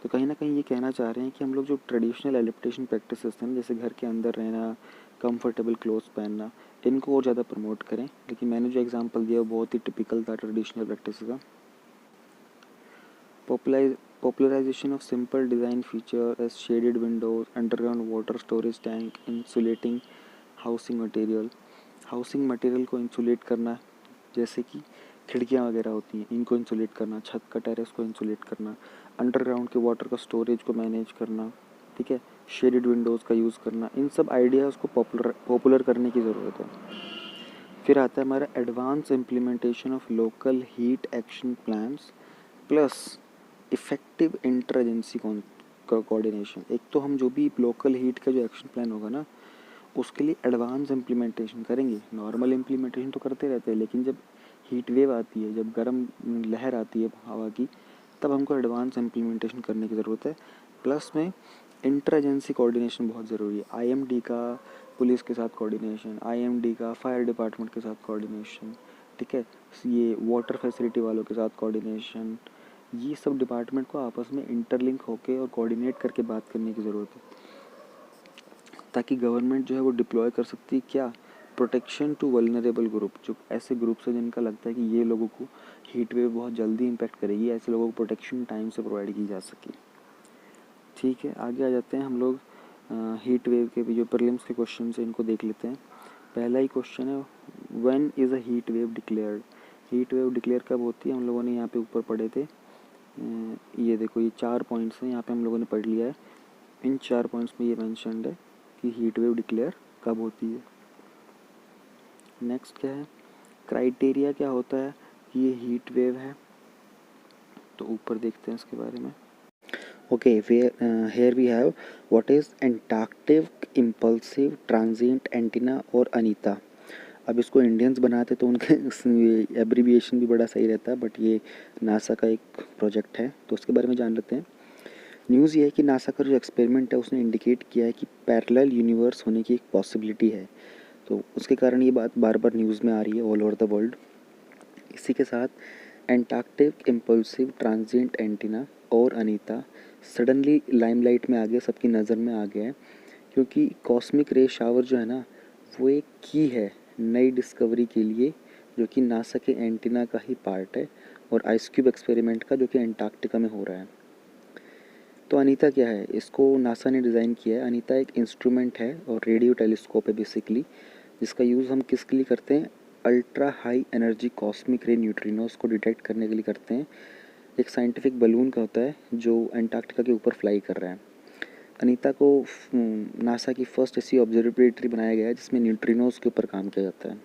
तो कहीं ना कहीं ये कहना चाह रहे हैं कि हम लोग जो ट्रेडिशनल एडेप्टेशन प्रैक्टिसेस हैं, जैसे घर के अंदर रहना, कंफर्टेबल क्लोथ्स पहनना, इनको और ज़्यादा प्रमोट करें। लेकिन मैंने जो एग्जांपल दिया वो बहुत ही टिपिकल था ट्रेडिशनल प्रैक्टिस का। Popularization of simple design feature as shaded windows, underground water storage tank, insulating housing material। Housing material को इंसुलेट करना, जैसे कि खिड़कियाँ वगैरह होती हैं, इनको इंसुलेट करना, छत का टेरेस को इंसुलेट करना, अंडरग्राउंड के वाटर का स्टोरेज को मैनेज करना, ठीक है, शेडेड विंडोज़ का यूज़ करना, इन सब आइडियाज़ को पॉपुलर करने की ज़रूरत है। फिर आता है हमारा advance implementation of local heat action plans plus effective inter agency coordination. एक तो हम जो भी लोकल हीट का जो एक्शन प्लान होगा ना, उसके लिए एडवांस इम्प्लीमेंटेशन करेंगे। नॉर्मल इम्प्लीमेंटेशन तो करते रहते हैं, लेकिन जब हीट वेव आती है, जब गर्म लहर आती है हवा की, तब हमको एडवांस इम्प्लीमेंटेशन करने की ज़रूरत है। प्लस में इंटर एजेंसी कोऑर्डिनेशन बहुत ज़रूरी है। IMD का, पुलिस के साथ कोऑर्डिनेशन, आईएमडी का फायर डिपार्टमेंट के साथ कोऑर्डिनेशन, ठीक है, ये वाटर फैसिलिटी वालों के साथ कोऑर्डिनेशन, ये सब डिपार्टमेंट को आपस में इंटरलिंक होके और कोऑर्डिनेट करके बात करने की ज़रूरत है, ताकि गवर्नमेंट जो है वो डिप्लॉय कर सकती है क्या, प्रोटेक्शन टू वल्नरेबल ग्रुप, जो ऐसे ग्रुप्स हैं जिनका लगता है कि ये लोगों को हीट वेव बहुत जल्दी इम्पेक्ट करेगी, ऐसे लोगों को प्रोटेक्शन टाइम से प्रोवाइड की जा सके। ठीक है, आगे आ जाते हैं हम लोग हीट वेव के भी जो प्रीलिम्स के क्वेश्चन हैं इनको देख लेते हैं। पहला ही क्वेश्चन है, when is a heat wave declared. Heat wave declare कब होती है, हम लोगों ने यहाँ पे ऊपर पढ़े थे, ये देखो ये 4 पॉइंट्स हैं, यहाँ पे हम लोगों ने पढ़ लिया है। इन 4 पॉइंट्स में ये मेंशन्ड है कि हीट वेव डिक्लेयर कब होती है। नेक्स्ट क्या है, क्राइटेरिया क्या होता है कि ये हीट वेव है, तो ऊपर देखते हैं इसके बारे में। Okay, here we have what is Antarctic Impulsive Transient Antenna और अनीता। अब इसको इंडियंस बनाते तो उनके एब्रीविएशन भी बड़ा सही रहता है, बट ये नासा का एक प्रोजेक्ट है तो उसके बारे में जान लेते हैं। न्यूज़ ये है कि नासा का जो एक्सपेरिमेंट है उसने इंडिकेट किया है कि पैरेलल यूनिवर्स होने की एक पॉसिबिलिटी है, तो उसके कारण ये बात बार बार न्यूज़ में आ रही है ऑल ओवर द वर्ल्ड। इसी के साथ एंटार्क्टिक इम्पल्सिव ट्रांजिएंट एंटीना और अनीता सडनली लाइमलाइट में आ गया, सबकी नज़र में आ गया है, क्योंकि कॉस्मिक रे शावर जो है ना वो एक की है नई डिस्कवरी के लिए, जो कि नासा के एंटीना का ही पार्ट है और आइस क्यूब एक्सपेरिमेंट का, जो कि एंटार्क्टिका में हो रहा है। तो अनीता क्या है, इसको नासा ने डिज़ाइन किया है। अनीता एक इंस्ट्रूमेंट है और रेडियो टेलीस्कोप है बेसिकली, जिसका यूज़ हम किसके लिए करते हैं, अल्ट्रा हाई एनर्जी कॉस्मिक रे न्यूट्रिनोस को डिटेक्ट करने के लिए करते हैं। एक साइंटिफिक बलून का होता है जो एंटार्क्टिका के ऊपर फ्लाई कर रहा है। अनीता को नासा की फर्स्ट ऐसी ऑब्जर्वेटरी बनाया गया है जिसमें न्यूट्रिनोस के ऊपर काम किया जाता है।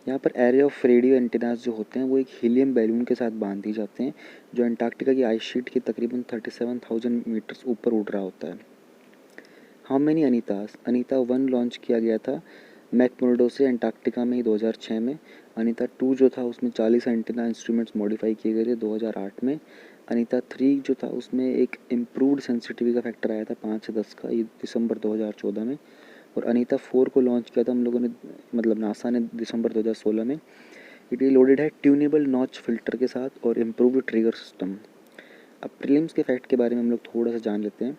यहाँ पर एरे ऑफ रेडियो एंटेनास जो होते हैं वो एक हीलियम बैलून के साथ बांध दिए जाते हैं, जो एंटार्क्टिका की आइस शीट के तकरीबन 37,000 मीटर्स ऊपर उड़ रहा होता है। हाउ मैनी अनीतास, अनीता 1 लॉन्च किया गया था मैकमुर्डो से एंटार्क्टिका में ही 2006 में। अनीता 2 जो था उसमें 40 एंटेना इंस्ट्रूमेंट्स मॉडिफाई किए गए थे 2008 में। अनीता 3 जो था उसमें एक इम्प्रूव्ड सेंसिटिविटी का फैक्टर आया था 5 से 10 का, ये दिसंबर 2014 में। और अनीता 4 को लॉन्च किया था हम लोगों ने, मतलब नासा ने, दिसंबर 2016 में। ये लोडेड है ट्यूनेबल नॉच फिल्टर के साथ और इम्प्रूव्ड ट्रिगर सिस्टम। अब प्रीलिम्स के फैक्ट के बारे में हम लोग थोड़ा सा जान लेते हैं।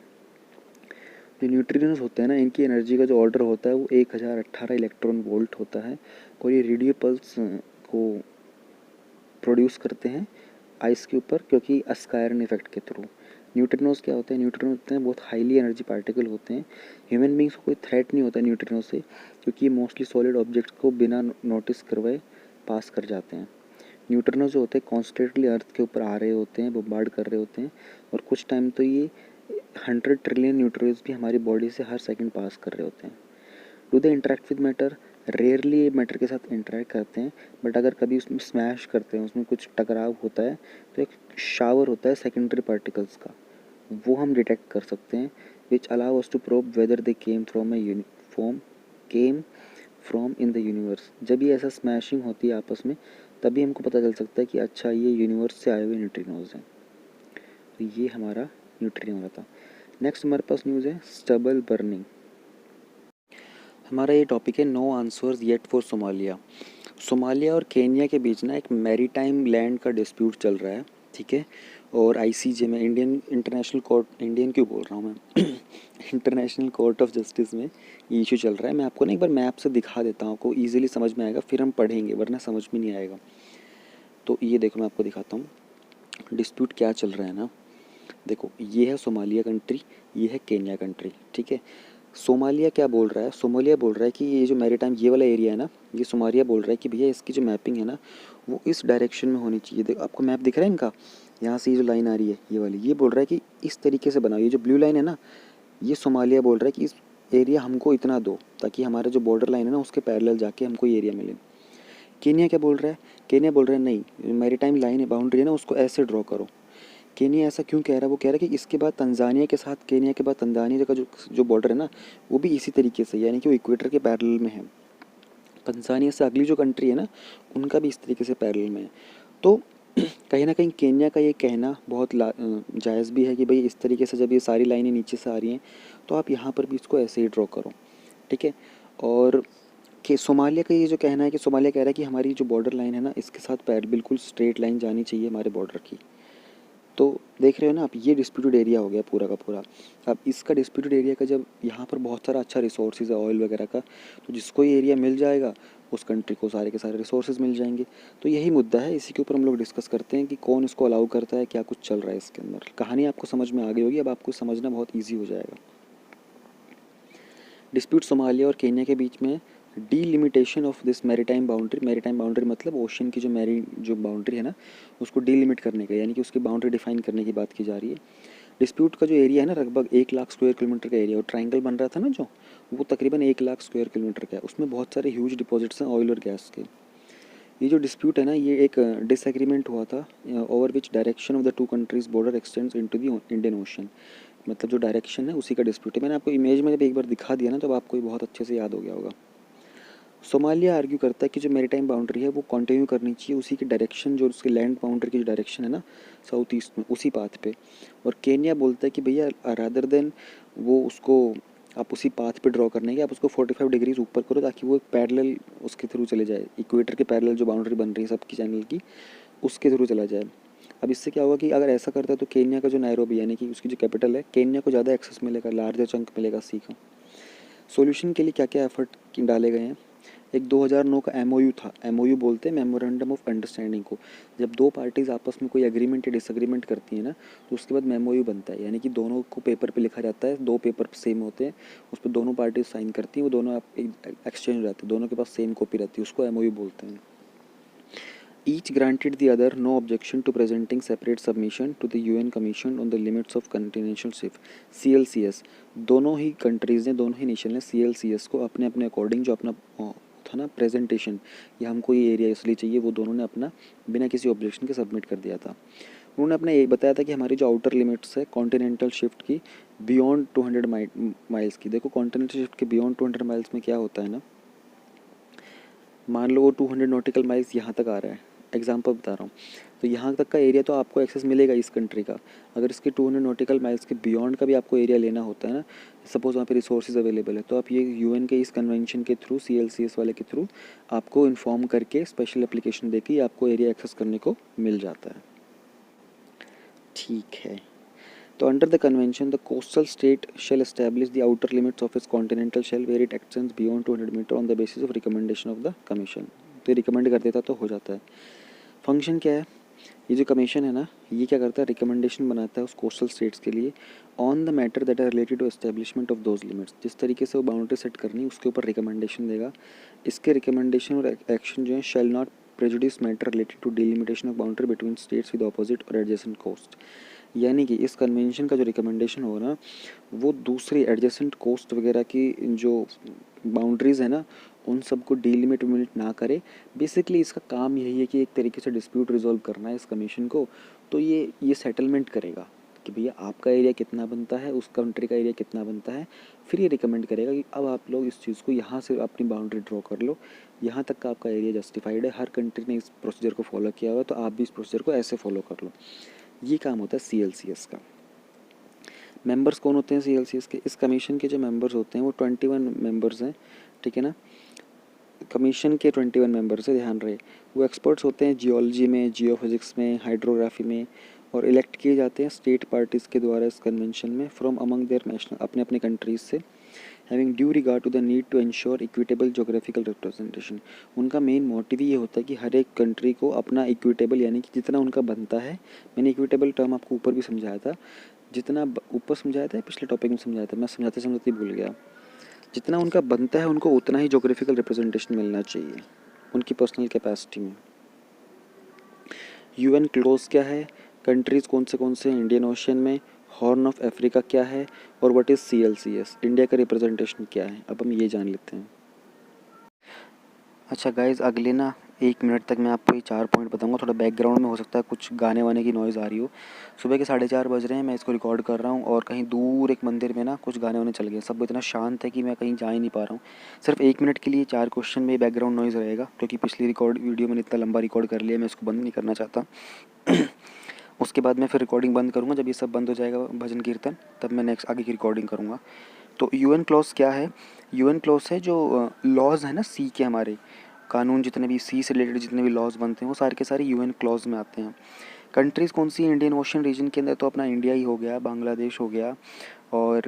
जो न्यूट्रिनोस होते हैं ना, इनकी एनर्जी का जो ऑर्डर होता है वो 1018 इलेक्ट्रॉन वोल्ट होता है और ये रेडियो पल्स को प्रोड्यूस करते हैं आइस के ऊपर, क्योंकि अस्कायरन इफेक्ट के थ्रू। न्यूट्रिनोस क्या होते हैं, न्यूट्रिनोस होते हैं बहुत हाईली एनर्जी पार्टिकल होते हैं। ह्यूमन बींग्स को कोई थ्रेट नहीं होता न्यूट्रिनोस से, क्योंकि ये मोस्टली सॉलिड ऑब्जेक्ट्स को बिना नोटिस करवाए पास कर जाते हैं। न्यूट्रिनोस जो होते हैं कॉन्स्टेंटली अर्थ के ऊपर आ रहे होते हैं, बम्बार्ड कर रहे होते हैं, और कुछ टाइम तो ये 100 ट्रिलियन न्यूट्रॉन्स भी हमारी बॉडी से हर सेकंड पास कर रहे होते हैं। Do they interact with matter, rarely ये मैटर के साथ इंटरेक्ट करते हैं, बट अगर कभी उसमें स्मैश करते हैं, उसमें कुछ टकराव होता है, तो एक शावर होता है सेकेंडरी पार्टिकल्स का, वो हम डिटेक्ट कर सकते हैं, which allow us to probe whether they came from in the universe. जब ये ऐसा स्मैशिंग होती है आपस में, तभी हमको पता चल सकता है कि अच्छा ये यूनिवर्स से आए हुए न्यूट्रिनोज हैं। तो ये हमारा न्यूट्रिनो वाला था। नेक्स्ट हमारे पास न्यूज़ है स्टबल बर्निंग। हमारा ये टॉपिक है no answers yet for Somalia. Somalia और केन्या के बीच ना एक मैरीटाइम लैंड का डिस्प्यूट चल रहा है, ठीक है, और आईसीजे में, इंडियन इंटरनेशनल कोर्ट, इंडियन क्यों बोल रहा हूँ मैं इंटरनेशनल कोर्ट ऑफ जस्टिस में ये इशू चल रहा है। मैं आपको ना एक बार मैप से दिखा देता हूँ, आपको ईजिली समझ में आएगा, फिर हम पढ़ेंगे, वरना समझ में नहीं आएगा। तो ये देखो मैं आपको दिखाता हूँ डिस्प्यूट क्या चल रहा है ना। देखो ये है सोमालिया कंट्री, ये है केन्या कंट्री, ठीक है। सोमालिया क्या बोल रहा है, सोमालिया बोल रहा है कि ये जो मैरीटाइम ये वाला एरिया है ना, ये सोमालिया बोल रहा है कि भैया इसकी जो मैपिंग है ना वो इस डायरेक्शन में होनी चाहिए। देखो आपको मैप दिख रहा है इनका, यहाँ से ये जो लाइन आ रही है ये वाली, ये बोल रहा है कि इस तरीके से बनाओ। ये जो ब्लू लाइन है ना, ये सोमालिया बोल रहा है कि इस एरिया हमको इतना दो, ताकि हमारा जो बॉर्डर लाइन है ना उसके पैरेलल जाके हमको ये एरिया मिले। केन्या क्या बोल रहा है, केन्या बोल रहा है नहीं, मैरीटाइम लाइन है, बाउंड्री है ना, उसको ऐसे ड्रॉ करो। केन्या ऐसा क्यों कह रहा है, वो कह रहा है कि इसके बाद तंजानिया के साथ, केन्या के बाद तंजानिया का जो बॉर्डर है ना वो भी इसी तरीके से, यानी कि वो इक्वेटर के पैरेलल में है। तंजानिया से अगली जो कंट्री है ना उनका भी इस तरीके से पैरेलल में है। तो कहीं ना कहीं केन्या का ये कहना बहुत जायज़ भी है कि भाई इस तरीके से जब ये सारी लाइनें नीचे से आ रही हैं तो आप यहाँ पर भी इसको ऐसे ही ड्रॉ करो, ठीक है। और कि सोमालिया का ये जो कहना है कि सोमालिया कह रहा है कि हमारी जो बॉर्डर लाइन है ना, इसके साथ पैर बिल्कुल स्ट्रेट लाइन जानी चाहिए हमारे बॉर्डर की। तो देख रहे हो ना आप, ये डिस्प्यूटेड एरिया हो गया पूरा का पूरा। अब इसका डिस्प्यूटेड एरिया का, जब यहाँ पर बहुत सारा अच्छा रिसोर्सेज है ऑयल वगैरह का, तो जिसको ये एरिया मिल जाएगा उस कंट्री को सारे के सारे रिसोर्सेज मिल जाएंगे। तो यही मुद्दा है, इसी के ऊपर हम लोग डिस्कस करते हैं कि कौन इसको अलाउ करता है, क्या कुछ चल रहा है इसके अंदर। कहानी आपको समझ में आ गई होगी, अब आपको समझना बहुत ईजी हो जाएगा। डिस्प्यूट सोमालिया और केन्या के बीच में delimitation of this maritime boundary. Maritime boundary मतलब ओशन की जो बाउंड्री है ना, उसको डीलिमिट करने का, यानी कि उसकी बाउंड्री डिफाइन करने की बात की जा रही है। डिस्प्यूट का जो एरिया है ना, लगभग 1 लाख स्क्वायर किलोमीटर का एरिया, और ट्राइंगल बन रहा था ना जो, वो तकरीबन 1 लाख स्क्वायर किलोमीटर का है। उसमें बहुत सारे ह्यूज डिपॉजिट्स हैं ऑयल और गैस के। ये जो डिस्प्यूट है ना, ये एक डिसएग्रीमेंट हुआ था over which direction of the two countries border x tends into the Indian ocean. मतलब जो डायरेक्शन है उसी का डिस्प्यूट है। मैंने आपको इमेज में जब एक बार दिखा दिया ना, तो आपको ये बहुत अच्छे से याद हो गया होगा। सोमालिया आर्ग्यू करता है कि जो मैरीटाइम बाउंड्री है वो कंटिन्यू करनी चाहिए उसी की डायरेक्शन, जो उसके लैंड बाउंड्री की जो डायरेक्शन है ना साउथ ईस्ट में, उसी पाथ पे। और केन्या बोलता है कि भैया रादर देन वो उसको आप उसी पाथ पे ड्रॉ करने के, आप उसको 45 डिग्रीज ऊपर करो, ताकि वो एक पैरेलल उसके थ्रू चले जाए, इक्वेटर के पैरेलल जो बाउंड्री बन रही है सबकी चैनल की, उसके थ्रू चला जाए। अब इससे क्या होगा कि अगर ऐसा करता है तो केन्या का जो नैरोबी, यानी कि उसकी जो कैपिटल है, केन्या को ज़्यादा एक्सेस मिलेगा, लार्जर चंक मिलेगा सी का। सॉल्यूशन के लिए क्या क्या एफर्ट डाले गए हैं। एक 2009 का एमओयू था, एमओयू बोलते हैं मेमोरेंडम ऑफ अंडरस्टैंडिंग को। जब दो पार्टीज आपस में कोई एग्रीमेंट या डिसएग्रीमेंट करती है ना, तो उसके बाद मेमोयू बनता है, यानी कि दोनों को पेपर पे लिखा जाता है, दो पेपर सेम होते हैं, उस पर दोनों पार्टीज साइन करती हैं, वो दोनों एक्सचेंज हो जाते हैं, दोनों के पास सेम कॉपी रहती है, उसको एमओयू बोलते हैं। Each granted the other no objection to presenting separate submission to the UN Commission on the Limits of Continental Shelf (CLCS). दोनों ही कंट्रीज़ ने, दोनों ही नेशन ने CLCS को अपने अपने अकॉर्डिंग जो अपना था ना प्रेजेंटेशन, या हमको ये एरिया इसलिए चाहिए, वो दोनों ने अपना बिना किसी ऑब्जेक्शन के सबमिट कर दिया था। उन्होंने अपने ये बताया था कि हमारी जो आउटर लिमिट्स है कॉन्टिनेंटल शिफ्ट की बियॉन्ड 200 माइल्स की। देखो कॉन्टिनेंटल शिफ्ट के बियॉन्ड 200 माइल्स में क्या होता है ना, मान लो वो 200 नॉटिकल माइल्स यहाँ तक आ रहा है, एग्जांपल बता रहा हूँ, तो यहाँ तक का एरिया तो आपको एक्सेस मिलेगा इस कंट्री का। अगर इसके 200 नॉटिकल माइल्स के बियॉन्ड का भी आपको एरिया लेना होता है ना, सपोज़ वहाँ पे रिसोर्सेज अवेलेबल है, तो आप ये यूएन के इस कन्वेंशन के थ्रू, CLCS वाले के थ्रू आपको इन्फॉर्म करके स्पेशल एप्लीकेशन देके आपको एरिया एक्सेस करने को मिल जाता है। ठीक है, तो under the convention the coastal state shall establish the outer limits of its continental shelf where it extends beyond 200 metre on the basis of recommendation of the commission. तो ये रिकमेंड कर देता तो हो जाता है। फंक्शन क्या है, ये जो कमीशन है ना, ये क्या करता है, रिकमेंडेशन बनाता है उस कोस्टल स्टेट्स के लिए on the matter that are related to establishment of those limits. जिस तरीके से वो बाउंड्री सेट करनी उसके ऊपर रिकमेंडेशन देगा। इसके रिकमेंडेशन और एक्शन जो है shall not prejudice matter related to delimitation of boundary between states with opposite और एडजेसेंट कोस्ट। यानी कि इस कन्वेंशन का जो रिकमेंडेशन होगा ना, वो दूसरी एडजेसेंट कोस्ट वगैरह की जो बाउंड्रीज़ है ना, उन सबको डीलिमिट ना करे। बेसिकली इसका काम यही है कि एक तरीके से डिस्प्यूट रिजॉल्व करना है इस कमीशन को। तो ये सेटलमेंट करेगा कि भैया आपका एरिया कितना बनता है, उस कंट्री का एरिया कितना बनता है, फिर ये रिकमेंड करेगा कि अब आप लोग इस चीज़ को यहाँ से अपनी बाउंड्री ड्रॉ कर लो, यहाँ तक का आपका एरिया जस्टिफाइड है, हर कंट्री ने इस प्रोसीजर को फॉलो किया हुआ है, तो आप भी इस प्रोसीजर को ऐसे फॉलो कर लो। ये काम होता है CLCS का। मेंबर्स कौन होते हैं CLCS के, इस कमीशन के जो मेंबर्स होते हैं वो 21 मेंबर्स हैं, ठीक है ना। कमीशन के 21 मेंबर्स से ध्यान रहे, वो एक्सपर्ट्स होते हैं जियोलॉजी में, जियोफिजिक्स में, हाइड्रोग्राफी में, और इलेक्ट किए जाते हैं स्टेट पार्टीज़ के द्वारा इस कन्वेंशन में फ्रॉम अमंग देयर नेशनल, अपने अपने कंट्रीज़ से, having due regard to the need to ensure equitable geographical representation. उनका मेन मोटिव ये होता है कि हर एक कंट्री को अपना इक्विटेबल, यानी कि जितना उनका बनता है, मैंने इक्विटेबल टर्म आपको ऊपर भी समझाया था, जितना ऊपर समझाया था, पिछले टॉपिक में समझाया था, मैं समझाते समझाते भूल गया, जितना उनका बनता है उनको उतना ही जोग्राफिकल रिप्रेजेंटेशन मिलना चाहिए उनकी पर्सनल कैपेसिटी में। UN क्लोज क्या है, कंट्रीज़ कौन से हैं इंडियन ओशन में, हॉर्न ऑफ अफ्रीका क्या है, और व्हाट इज़ CLCS, इंडिया का रिप्रेजेंटेशन क्या है, अब हम ये जान लेते हैं। अच्छा गाइज़, अगले ना 1 मिनट तक मैं आपको ये 4 पॉइंट बताऊंगा। थोड़ा बैकग्राउंड में हो सकता है कुछ गाने वाने की नॉइज़ आ रही हो। सुबह के 4:30 बज रहे हैं, मैं इसको रिकॉर्ड कर रहा हूँ, और कहीं दूर एक मंदिर में ना कुछ गाने वाने चल गए, सब इतना शांत है कि मैं कहीं जा ही नहीं पा रहा हूँ। सिर्फ 1 मिनट के लिए 4 क्वेश्चन में बैकग्राउंड नॉइज़ रहेगा, क्योंकि पिछली वीडियो मैंने इतना लंबा रिकॉर्ड कर लिया, मैं इसको बंद नहीं करना चाहता। उसके बाद मैं फिर रिकॉर्डिंग बंद करूँगा, जब ये सब बंद हो जाएगा भजन कीर्तन, तब मैं नेक्स्ट आगे की रिकॉर्डिंग करूँगा। तो यूएन क्लॉज क्या है? यूएन क्लॉज है जो लॉज है ना सी के, हमारे कानून जितने भी सी से रिलेटेड जितने भी लॉज बनते हैं वो सारे के सारे यूएन क्लॉज में आते हैं। कंट्रीज़ कौन सी इंडियन ओशन रीजन के अंदर? तो अपना इंडिया ही हो गया, बांग्लादेश हो गया, और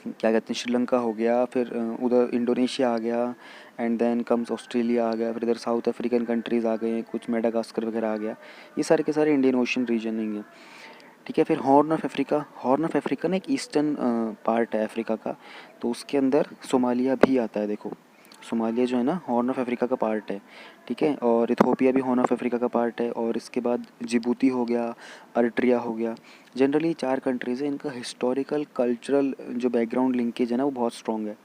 क्या कहते हैं श्रीलंका हो गया, फिर उधर इंडोनेशिया आ गया, एंड देन कम्स ऑस्ट्रेलिया आ गया, फिर इधर साउथ अफ्रीकन कंट्रीज़ आ गए, कुछ मेडागास्कर वगैरह आ गया। ये सारे के सारे इंडियन ओशन रीजन नहीं है। ठीक है, फिर horn of Africa. Horn of Africa ना एक ईस्टर्न पार्ट है अफ्रीका का, तो उसके अंदर सोमालिया भी आता है। देखो सोमालिया जो है ना हॉर्न ऑफ अफ्रीका का पार्ट है। ठीक है, और इथोपिया भी हॉर्न ऑफ अफ्रीका का पार्ट है, और इसके बाद जिबूती हो गया, अर्ट्रिया हो गया। जनरली 4 कंट्रीज़ है, इनका हिस्टोरिकल कल्चरल जो बैकग्राउंड लिंकेज है ना वो बहुत स्ट्रॉन्ग है।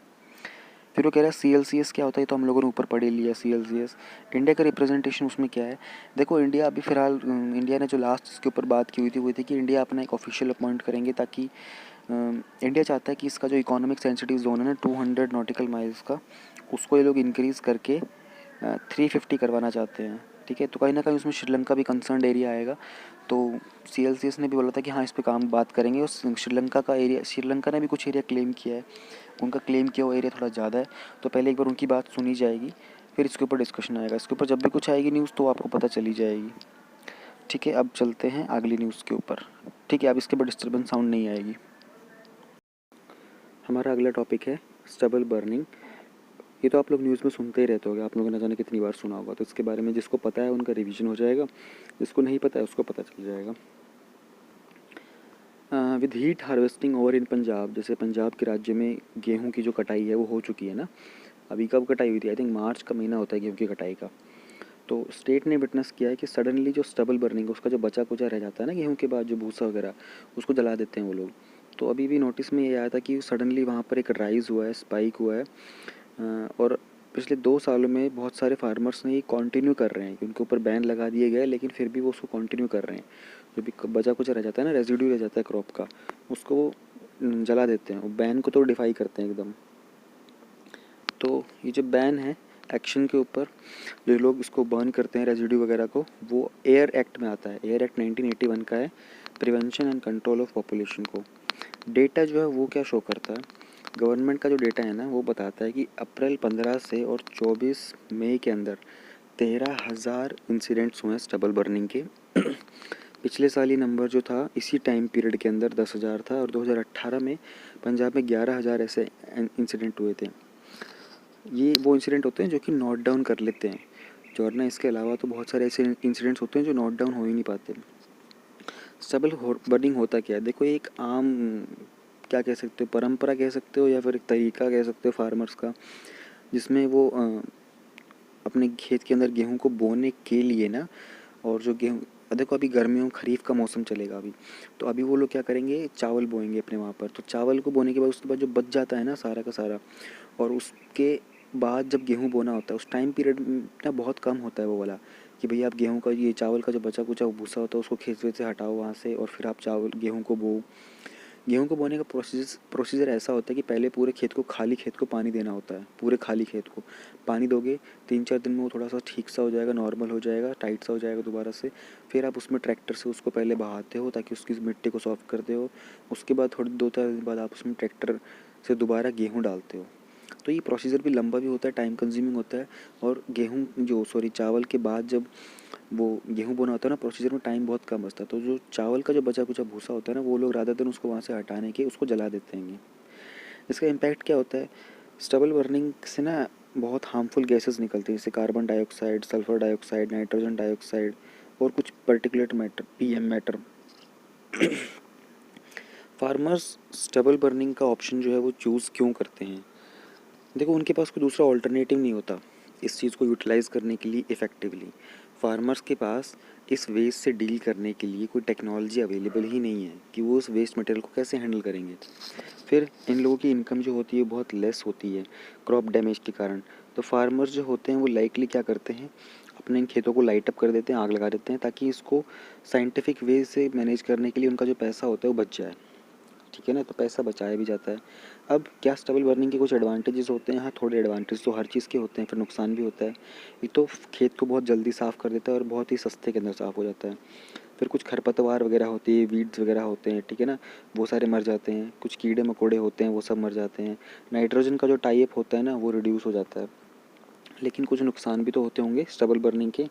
फिर वो कह रहा है CLCS क्या होता है, तो हम लोगों ने ऊपर पढ़ ही लिया CLCS। इंडिया का रिप्रेजेंटेशन उसमें क्या है? देखो इंडिया अभी फ़िलहाल इंडिया ने जो लास्ट इसके ऊपर बात की हुई थी वो थी कि इंडिया अपना एक ऑफिशियल अपॉइंट करेंगे, ताकि इंडिया चाहता है कि इसका जो इकोनॉमिक सेंसिटिव जोन है ना 200 नॉटिकल माइल्स का, उसको ये लोग इंक्रीज़ करके 350 करवाना चाहते हैं। ठीक है, तो कहीं ना कहीं उसमें श्रीलंका भी कंसर्न एरिया आएगा। तो CLCS ने भी बोला था कि हाँ इस पे काम बात करेंगे, और श्रीलंका का एरिया, श्रीलंका ने भी कुछ एरिया क्लेम किया है, उनका क्लेम किया हुआ एरिया थोड़ा ज़्यादा है, तो पहले एक बार उनकी बात सुनी जाएगी, फिर इसके ऊपर डिस्कशन आएगा। इसके ऊपर जब भी कुछ आएगी न्यूज़ तो आपको पता चली जाएगी। ठीक है, अब चलते हैं अगली न्यूज़ के ऊपर। ठीक है, अब इसके ऊपर डिस्टर्बेंस साउंड नहीं आएगी। हमारा अगला टॉपिक है स्टबल बर्निंग। ये तो आप लोग न्यूज़ में सुनते ही रहते होगे, आप लोगों ने जाने कितनी बार सुना होगा, तो इसके बारे में जिसको पता है उनका रिवीजन हो जाएगा, जिसको नहीं पता है उसको पता चल जाएगा। With heat harvesting over in Punjab, जैसे पंजाब के राज्य में गेहूं की जो कटाई है वो हो चुकी है ना। अभी कब कटाई हुई थी? आई थिंक मार्च का महीना होता है गेहूं की कटाई का। तो स्टेट ने विटनेस किया है कि सडनली जो स्टबल बर्निंग, उसका जो बचा कुचा रह जाता है ना गेहूं के बाद, जो भूसा वगैरह, उसको जला देते हैं वो लोग। तो अभी भी नोटिस में ये आया था कि सडनली वहाँ पर एक राइज़ हुआ है, स्पाइक हुआ है, और पिछले 2 सालों में बहुत सारे फार्मर्स ने ये कंटिन्यू कर रहे हैं कि उनके ऊपर बैन लगा दिए गए, लेकिन फिर भी वो उसको कंटिन्यू कर रहे हैं। जो भी बचा कुचा रह जाता है ना, रेजिड्यू रह जाता है क्रॉप का, उसको वो जला देते हैं, वो बैन को तो डिफाई करते हैं एकदम। तो ये जो बैन है एक्शन के ऊपर, जो लोग इसको बर्न करते हैं रेजिड्यू वगैरह को, वो एयर एक्ट में आता है। एयर एक्ट 1981 का है, prevention and control of population को। डेटा जो है वो क्या शो करता है, गवर्नमेंट का जो डेटा है ना वो बताता है कि अप्रैल 15 से और 24 मई के अंदर 13,000 इंसिडेंट्स हुए हैं स्टबल बर्निंग के। पिछले साल ये नंबर जो था इसी टाइम पीरियड के अंदर 10,000 था, और 2018 में पंजाब में 11,000 ऐसे इंसिडेंट हुए थे। ये वो इंसिडेंट होते हैं जो कि नोट डाउन कर लेते हैं, जो वरना इसके अलावा तो बहुत सारे ऐसे इंसिडेंट्स होते हैं जो नोट डाउन हो ही नहीं पाते। स्टबल बर्निंग होता क्या है? देखो एक आम, क्या कह सकते हो, परंपरा कह सकते हो या फिर एक तरीका कह सकते हो फार्मर्स का, जिसमें वो अपने खेत के अंदर गेहूं को बोने के लिए ना, और जो गेहूं, देखो अभी गर्मियों खरीफ का मौसम चलेगा अभी, तो अभी वो लोग क्या करेंगे, चावल बोएंगे अपने वहाँ पर। तो चावल को बोने के बाद उसके बाद जो बच जाता है ना सारा का सारा, और उसके बाद जब गेहूँ बोना होता है उस टाइम पीरियड ना बहुत कम होता है वो वाला, कि भैया आप गेहूँ का ये चावल का जो बचा कुचा वो भूसा होता है उसको खेत वेत से हटाओ वहाँ से, और फिर आप चावल गेहूँ को बो। गेहूँ को बोने का प्रोसीजर ऐसा होता है कि पहले पूरे खेत को, खाली खेत को पानी देना होता है। पूरे खाली खेत को पानी दोगे, 3-4 दिन में वो थोड़ा सा ठीक सा हो जाएगा, नॉर्मल हो जाएगा, टाइट सा हो जाएगा दोबारा से। फिर आप उसमें ट्रैक्टर से उसको पहले बहाते हो ताकि उसकी मिट्टी को सॉफ्ट करते हो। उसके बाद थोड़ी 2-4 दिन बाद आप उसमें ट्रैक्टर से दोबारा गेहूँ डालते हो। तो ये प्रोसीजर भी लंबा भी होता है, टाइम कंज्यूमिंग होता है। और चावल के बाद जब वो गेहूँ बोना होता है ना, प्रोसीजर में टाइम बहुत कम बचता है। तो जो चावल का जो बचा कुचा भूसा होता है ना, वो लोग रादर देन उसको वहाँ से हटाने के उसको जला देते हैं। इसका इम्पैक्ट क्या होता है, स्टबल बर्निंग से ना बहुत हार्मफुल गैसेस निकलती हैं, जैसे carbon dioxide, sulphur dioxide, nitrogen dioxide, और कुछ particulate matter, PM matter. Farmers stubble burning का ऑप्शन जो है वो चूज़ क्यों करते हैं? देखो उनके पास कोई दूसरा ऑल्टरनेटिव नहीं होता इस चीज़ को यूटिलाइज़ करने के लिए इफ़ेक्टिवली। फार्मर्स के पास इस वेस्ट से डील करने के लिए कोई टेक्नोलॉजी अवेलेबल ही नहीं है कि वो उस वेस्ट मटेरियल को कैसे हैंडल करेंगे। फिर इन लोगों की इनकम जो होती है बहुत लेस होती है क्रॉप डैमेज के कारण। तो फार्मर्स जो होते हैं वो लाइकली क्या करते हैं, अपने इन खेतों को लाइट अप कर देते हैं, आग लगा देते हैं, ताकि इसको साइंटिफिक वे से मैनेज करने के लिए उनका जो पैसा होता है वो बच जाए। ठीक है ना, तो पैसा बचाया भी जाता है। अब क्या स्टबल बर्निंग के कुछ एडवांटेजेस होते हैं? हाँ, थोड़े एडवांटेज तो हर चीज़ के होते हैं, फिर नुकसान भी होता है। एक तो खेत को बहुत जल्दी साफ़ कर देता है और बहुत ही सस्ते के अंदर साफ़ हो जाता है। फिर कुछ खरपतवार वगैरह होती है, वीड्स वगैरह होते हैं, ठीक है ना, वो सारे मर जाते हैं। कुछ कीड़े मकोड़े होते हैं, वो सब मर जाते हैं। नाइट्रोजन का जो टाइप होता है ना, वो रिड्यूस हो जाता है। लेकिन कुछ नुकसान भी तो होते होंगे स्टबल बर्निंग के।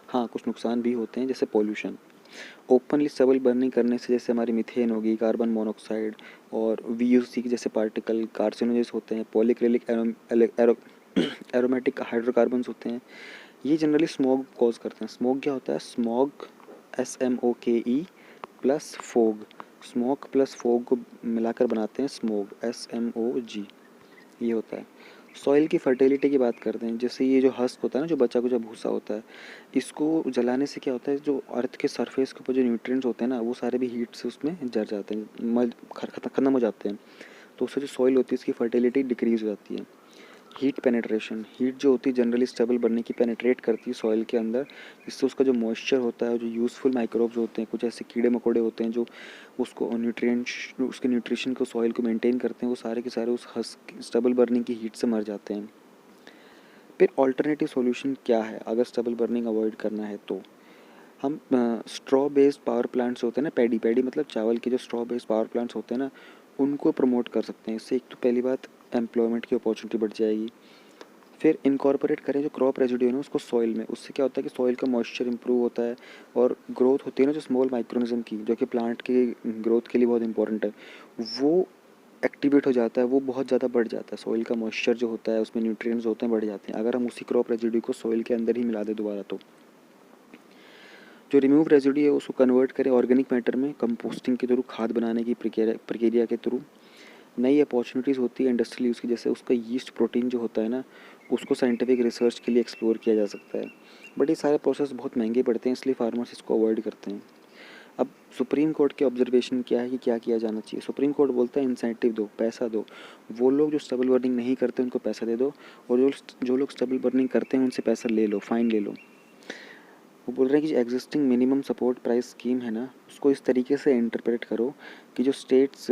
हाँ, कुछ नुकसान भी होते हैं, जैसे पॉल्यूशन। ओपनली स्टबल बर्निंग करने से जैसे हमारी मीथेन होगी, कार्बन मोनोऑक्साइड और वीयूसी के जैसे पार्टिकल कार्सिनोजेंस होते हैं, पॉलीक्रिलिक एरोमेटिक हाइड्रोकार्बन्स होते हैं, ये जनरली स्मॉग कॉज करते हैं। स्मॉग क्या होता है? Smog SMOKE plus fog, smoke plus fog को मिलाकर बनाते हैं स्मोग, SMOG, ये होता है। सॉइल की फर्टिलिटी की बात करते हैं, जैसे ये जो हस्क होता है ना, जो बचा कुचा भूसा होता है, इसको जलाने से क्या होता है, जो अर्थ के सरफेस के ऊपर जो न्यूट्रिएंट्स होते हैं ना, वो सारे भी हीट से उसमें जर जाते हैं, खत्म हो जाते हैं। तो उससे जो सॉइल होती है उसकी फर्टिलिटी डिक्रीज हो जाती है। हीट पेनेट्रेशन, हीट जो होती है जनरली स्टेबल बनने की पेनेट्रेट करती है सॉइल के अंदर, इससे उसका जो मॉइस्चर होता है, जो यूज़फुल माइक्रोब्स होते हैं, कुछ ऐसे कीड़े मकोड़े होते हैं जो उसको न्यूट्रिएंट्स, उसके न्यूट्रिशन को, सॉइल को मेंटेन करते हैं, वो सारे के सारे उस हस्क स्टेबल बर्निंग की हीट से मर जाते हैं। फिर ऑल्टरनेटिव सॉल्यूशन क्या है अगर स्टेबल बर्निंग अवॉइड करना है तो? हम स्ट्रॉ बेस्ड पावर प्लांट्स होते हैं ना, पैडी मतलब चावल के जो स्ट्रॉ बेस्ड पावर प्लांट्स होते हैं ना, उनको प्रमोट कर सकते हैं। इससे एक तो पहली बात एम्प्लॉयमेंट की अपॉर्चुनिटी बढ़ जाएगी। फिर इनकॉर्पोरेट करें जो क्रॉप रेजिड्यू है ना उसको सॉइल में, उससे क्या होता है कि सॉइल का मॉइस्चर इंप्रूव होता है और ग्रोथ होती है ना जो स्मॉल माइक्रोनिज्म की, जो कि प्लांट की ग्रोथ के लिए बहुत इंपॉर्टेंट है, वो एक्टिवेट हो जाता है, वो बहुत ज़्यादा बढ़ जाता है। सॉइल का मॉइस्चर जो होता है, उसमें न्यूट्रिएंट्स होते हैं, बढ़ जाते हैं अगर हम उसी क्रॉप रेजिड्यू को सॉइल के अंदर ही मिला दें दोबारा। तो जो रिमूव रेजिड्यू है उसको कन्वर्ट करें ऑर्गेनिक मैटर में, कंपोस्टिंग के थ्रू, खाद बनाने की प्रक्रिया के थ्रू। नई अपॉर्चुनिटीज़ होती है इंडस्ट्रियल यूज़ की, जैसे उसका यीस्ट प्रोटीन जो होता है ना, उसको साइंटिफिक रिसर्च के लिए एक्सप्लोर किया जा सकता है। बट ये सारे प्रोसेस बहुत महंगे पड़ते हैं, इसलिए फार्मर्स इसको अवॉइड करते हैं। अब सुप्रीम कोर्ट के ऑब्जर्वेशन क्या है कि क्या किया जाना चाहिए? सुप्रीम कोर्ट बोलता है इंसेंटिव दो, पैसा दो। वो लोग जो स्टेबल बर्निंग नहीं करते उनको पैसा दे दो, और जो लोग स्टेबल बर्निंग करते हैं उनसे पैसा ले लो, फाइन ले लो। वो बोल रहे हैं कि जो existing minimum support price scheme है ना, उसको इस तरीके से इंटरप्रेट करो कि जो स्टेट्स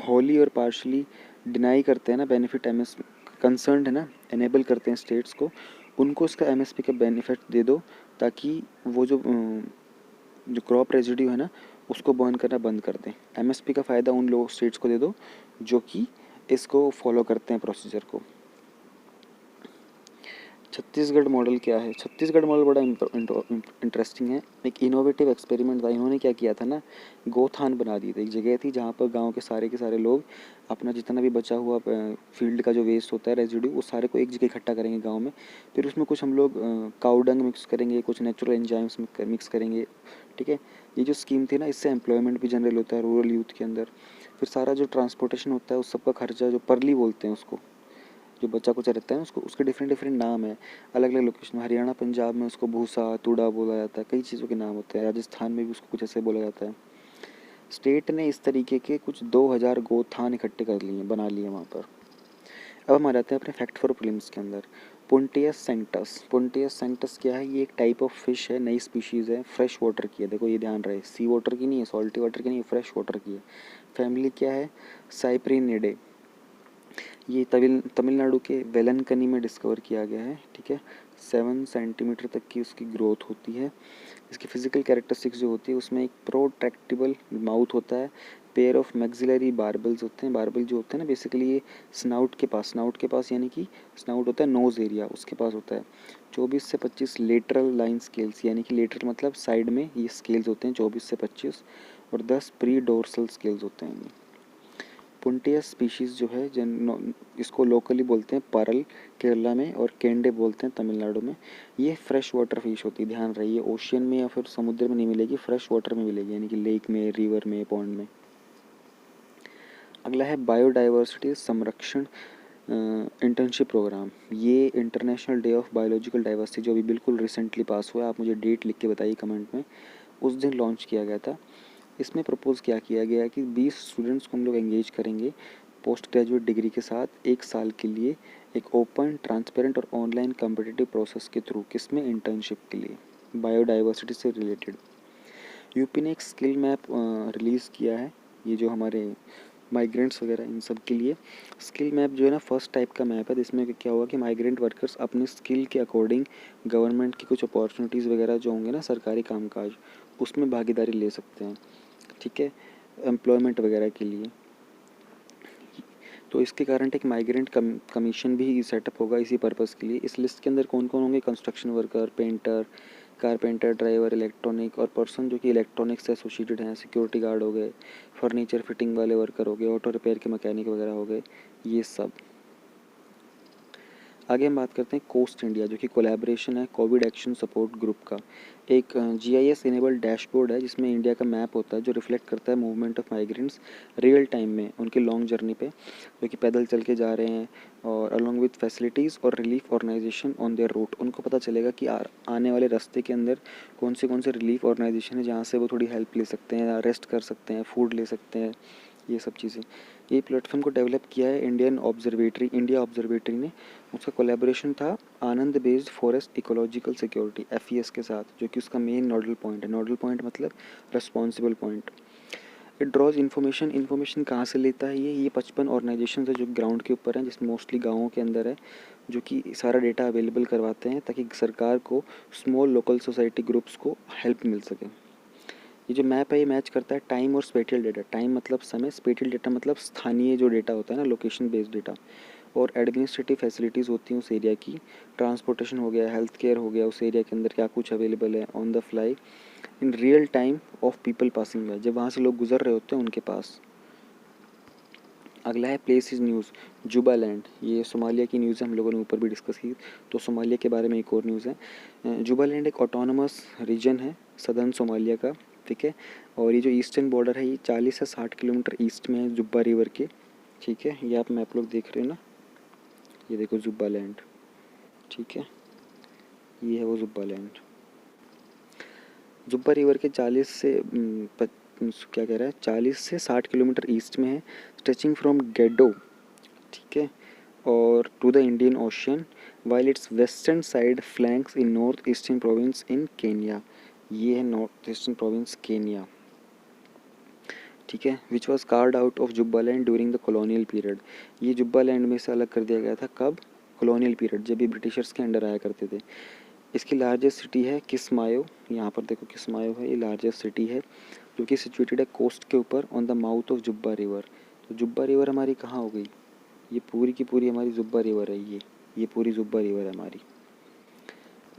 होली और पार्शली डिनाई करते हैं ना बेनिफिट, एमएस कंसर्न है ना, एनेबल करते हैं स्टेट्स को, उनको इसका एमएसपी का बेनिफिट दे दो, ताकि वो जो क्रॉप रेजिड्यू है ना उसको बर्न करना बंद कर दें। एमएसपी का फ़ायदा उन लोग स्टेट्स को दे दो जो कि इसको फॉलो करते हैं प्रोसीजर को। छत्तीसगढ़ मॉडल क्या है? छत्तीसगढ़ मॉडल बड़ा इंटरेस्टिंग है। एक इनोवेटिव एक्सपेरिमेंट था, इन्होंने क्या किया था ना, गोथान बना दी थी। एक जगह थी जहाँ पर गांव के सारे लोग अपना जितना भी बचा हुआ फील्ड का जो वेस्ट होता है रेजिड्यू, वो सारे को एक जगह इकट्ठा करेंगे गांव में। फिर उसमें कुछ हम लोग काऊ डंग मिक्स करेंगे, कुछ नेचुरल एंजाइम्स मिक्स करेंगे, ठीक है। ये जो स्कीम थी ना, इससे एम्प्लॉयमेंट भी जनरल होता है रूरल यूथ के अंदर। फिर सारा जो ट्रांसपोर्टेशन होता है उस सब का खर्चा, जो परली बोलते हैं उसको, जो बच्चा कुचा रहता है उसको, उसके डिफरेंट डिफरेंट नाम है अलग अलग लोकेशन में। हरियाणा पंजाब में उसको भूसा तूड़ा बोला जाता है, कई चीज़ों के नाम होते हैं। राजस्थान में भी उसको कुछ ऐसे बोला जाता है। स्टेट ने इस तरीके के कुछ 2000 गोथान इकट्ठे कर लिए, बना लिए वहाँ पर। अब हम आ जाते हैं अपने फैक्ट फॉर प्रीलिम्स के अंदर। पुंटियस सेंक्टस, पुंटियस सेंक्टस क्या है? ये एक टाइप ऑफ फिश है, नई स्पीशीज़ है, फ्रेश वाटर की है। देखो ये ध्यान रहे, सी वाटर की नहीं है, सॉल्टी वाटर की नहीं है, फ्रेश वाटर की है। फैमिली क्या है? साइप्रिनिडे। ये तमिलनाडु के वेलनकनी में डिस्कवर किया गया है, ठीक है। 7 सेंटीमीटर तक की उसकी ग्रोथ होती है। इसकी फिजिकल कैरेक्टरिस्टिक्स जो होती है, उसमें एक प्रोट्रैक्टिबल माउथ होता है, पेयर ऑफ मैक्सिलरी बार्बल्स होते हैं। बार्बल जो होते हैं ना, बेसिकली ये स्नाउट के पास यानी कि स्नाउट होता है नोज़ एरिया, उसके पास होता है 24 से 25 लेटरल लाइन स्केल्स, यानी कि लेटरल मतलब साइड में ये स्केल्स होते हैं 24 से 25, और 10 प्री डोर्सल स्केल्स होते हैं। पुंटियस स्पीशीज़ जो है इसको लोकली बोलते हैं परल केरला में, और केंडे बोलते हैं तमिलनाडु में। ये फ्रेश वाटर फिश होती है, ध्यान रहिए, ओशियन में या फिर समुद्र में नहीं मिलेगी, फ्रेश वाटर में मिलेगी, यानी कि लेक में, रिवर में, पॉन्ड में। अगला है बायोडाइवर्सिटी संरक्षण इंटर्नशिप प्रोग्राम। ये international day of biological diversity जो अभी बिल्कुल रिसेंटली पास हुआ है, आप मुझे डेट लिख के बताइए कमेंट में, उस दिन लॉन्च किया गया था। इसमें प्रपोज़ क्या किया गया है कि 20 स्टूडेंट्स को हम लोग एंगेज करेंगे पोस्ट ग्रेजुएट डिग्री के साथ 1 साल के लिए, एक ओपन, ट्रांसपेरेंट और ऑनलाइन कम्पिटिटिव प्रोसेस के थ्रू। किसमें? इंटर्नशिप के लिए, बायोडाइवर्सिटी से रिलेटेड। यूपी ने एक स्किल मैप रिलीज़ किया है, ये जो हमारे माइग्रेंट्स वगैरह इन सब के लिए। स्किल मैप जो है ना, फर्स्ट टाइप का मैप है, जिसमें क्या होगा कि माइग्रेंट वर्कर्स अपनी स्किल के अकॉर्डिंग गवर्नमेंट की कुछ अपॉर्चुनिटीज़ वगैरह जो होंगे ना, सरकारी कामकाज, उसमें भागीदारी ले सकते हैं, ठीक है, एम्प्लॉयमेंट वगैरह के लिए। तो इसके कारण एक माइग्रेंट कमीशन भी सेटअप होगा इसी पर्पज़ के लिए। इस लिस्ट के अंदर कौन कौन होंगे? Construction worker, painter, carpenter, driver, electronic और पर्सन जो कि इलेक्ट्रॉनिक्स से एसोसिएटेड हैं, सिक्योरिटी गार्ड हो गए, फर्नीचर फिटिंग वाले वर्कर हो गए, ऑटो रिपेयर के मैकेनिक वगैरह हो गए, ये सब। आगे हम बात करते हैं कोस्ट इंडिया, जो कि कोलैबोरेशन है कोविड एक्शन सपोर्ट ग्रुप का। एक जीआईएस इनेबल्ड डैशबोर्ड है जिसमें इंडिया का मैप होता है जो रिफ्लेक्ट करता है movement of migrants real time में उनके लॉन्ग जर्नी पे, जो कि पैदल चल के जा रहे हैं, और अलॉन्ग विथ फैसिलिटीज़ और relief organisation on their route. उनको पता चलेगा कि आने वाले रास्ते के अंदर कौन से रिलीफ ऑर्गेनाइजेशन है जहाँ से वो थोड़ी हेल्प ले सकते हैं, रेस्ट कर सकते हैं, फूड ले सकते हैं, ये सब चीज़ें। ये प्लेटफॉर्म को डेवलप किया है इंडिया ऑब्जर्वेटरी ने। उसका कोलैबोरेशन था Anand based forest ecological security FES के साथ, जो कि उसका मेन नोडल पॉइंट है। नोडल पॉइंट मतलब responsible point. It draws information कहाँ से लेता है? ये 55 ऑर्गेनाइजेशन है जो ग्राउंड के ऊपर हैं, जिसमें मोस्टली गाँवों के अंदर है, जो कि सारा डेटा अवेलेबल करवाते हैं ताकि सरकार को, स्मॉल लोकल सोसाइटी ग्रुप्स को हेल्प मिल सके। ये जो मैप है ये मैच करता है टाइम और स्पेटियल डेटा। टाइम मतलब समय, स्पेटियल डेटा मतलब स्थानीय जो डेटा होता है ना, लोकेशन बेस्ड डेटा, और एडमिनिस्ट्रेटिव फैसिलिटीज़ होती हैं उस एरिया की। ट्रांसपोर्टेशन हो गया, हेल्थ केयर हो गया, उस एरिया के अंदर क्या कुछ अवेलेबल है on the fly in real time of people passing by, जब वहाँ से लोग गुजर रहे होते हैं उनके पास। अगला है प्लेस इज़ न्यूज़, जुबालैंड। ये सोमालिया की न्यूज़ है, हम लोगों ने ऊपर भी डिस्कस की, तो सोमालिया के बारे में एक और न्यूज़ है। जुबालैंड एक ऑटोनोमस रीजन है सदर्न सोमालिया का, ठीक है, और ये जो ईस्टर्न बॉर्डर है ये 40 से 60 किलोमीटर ईस्ट में है जुब्बा रिवर के, ठीक है। ये आप मैप लोग देख रहे हो ना, ये देखो जुब्बालैंड, ठीक है, ये है वो जुब्बालैंड। जुब्बा रिवर के 40 से क्या कह रहा है, 40 से 60 किलोमीटर ईस्ट में है, स्ट्रेचिंग फ्रॉम गेडो, ठीक है, और to the Indian Ocean, while its western side flanks in north eastern province in Kenya. ये है नॉर्थ ईस्टर्न प्रोविंस केनिया, ठीक है, which was carved out of Jubbaland during the colonial period. ये जुब्बालैंड में से अलग कर दिया गया था कब? कॉलोनियल पीरियड, जब ये ब्रिटिशर्स के अंडर आया करते थे। इसकी लार्जेस्ट सिटी है किस्मायो, यहाँ पर देखो किस्मायो है, ये लार्जेस्ट सिटी है जो कि सिचुएटेड है कोस्ट के ऊपर on the mouth of Jubba river. तो जुब्बा रिवर हमारी कहाँ हो गई? ये पूरी की पूरी हमारी जुब्बा रिवर है, ये पूरी जुब्बा रिवर है हमारी।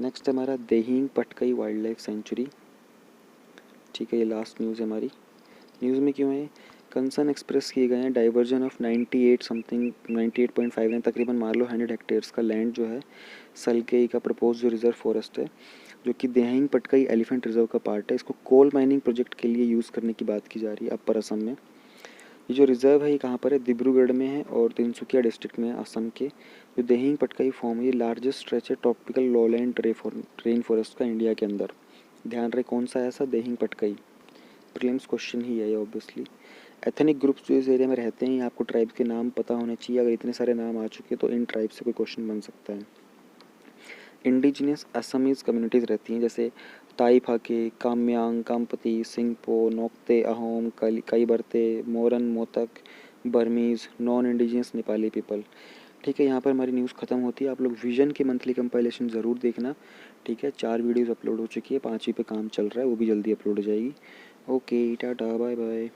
नेक्स्ट हमारा Dehing Patkai wild life century, ठीक है, ये लास्ट न्यूज़ है हमारी। न्यूज़ में क्यों है? कंसर्न एक्सप्रेस किए गए हैं डाइवर्जन ऑफ 98.5 तकरीबन मान लो 100 हेक्टेयर्स का लैंड जो है सलकेई का प्रपोज जो रिजर्व फॉरेस्ट है, जो कि देहिंग पटकई एलिफेंट रिजर्व का पार्ट है, इसको कोल माइनिंग प्रोजेक्ट के लिए यूज़ करने की बात की जा रही है अपर असम में। ये जो रिज़र्व है ये कहाँ पर है? डिब्रूगढ़ में है और तिनसुकिया डिस्ट्रिक्ट में है असम के। जो देहिंग पटकाई फॉर्म है ये लार्जेस्ट स्ट्रेच है टॉपिकल लॉलैंड रेन फॉरेस्ट का इंडिया के अंदर। ध्यान रहे कौन सा है ऐसा? देहिंग पटकाई। प्रीलिम्स क्वेश्चन ही है ये ऑब्वियसली। एथनिक ग्रुप्स जो इस एरिया में रहते हैं, ये आपको ट्राइब के नाम पता होने चाहिए। अगर इतने सारे नाम आ चुके तो इन ट्राइब से कोई क्वेश्चन बन सकता है। इंडिजिनियस असमीज़ कम्युनिटीज़ रहती हैं, जैसे ताई फाके, काम्यांग, कामपति, सिंगपो, नोक्ते, अहोम, कई बरते, Moran, Motok, Burmese, non indigenous Nepali people, ठीक है। यहाँ पर हमारी न्यूज़ ख़त्म होती है। आप लोग विजन की मंथली कंपाइलेशन ज़रूर देखना, ठीक है। 4 वीडियोज़ अपलोड हो चुकी है, 5वीं पे काम चल रहा है, वो भी जल्दी अपलोड हो जाएगी। Okay, tata, bye bye.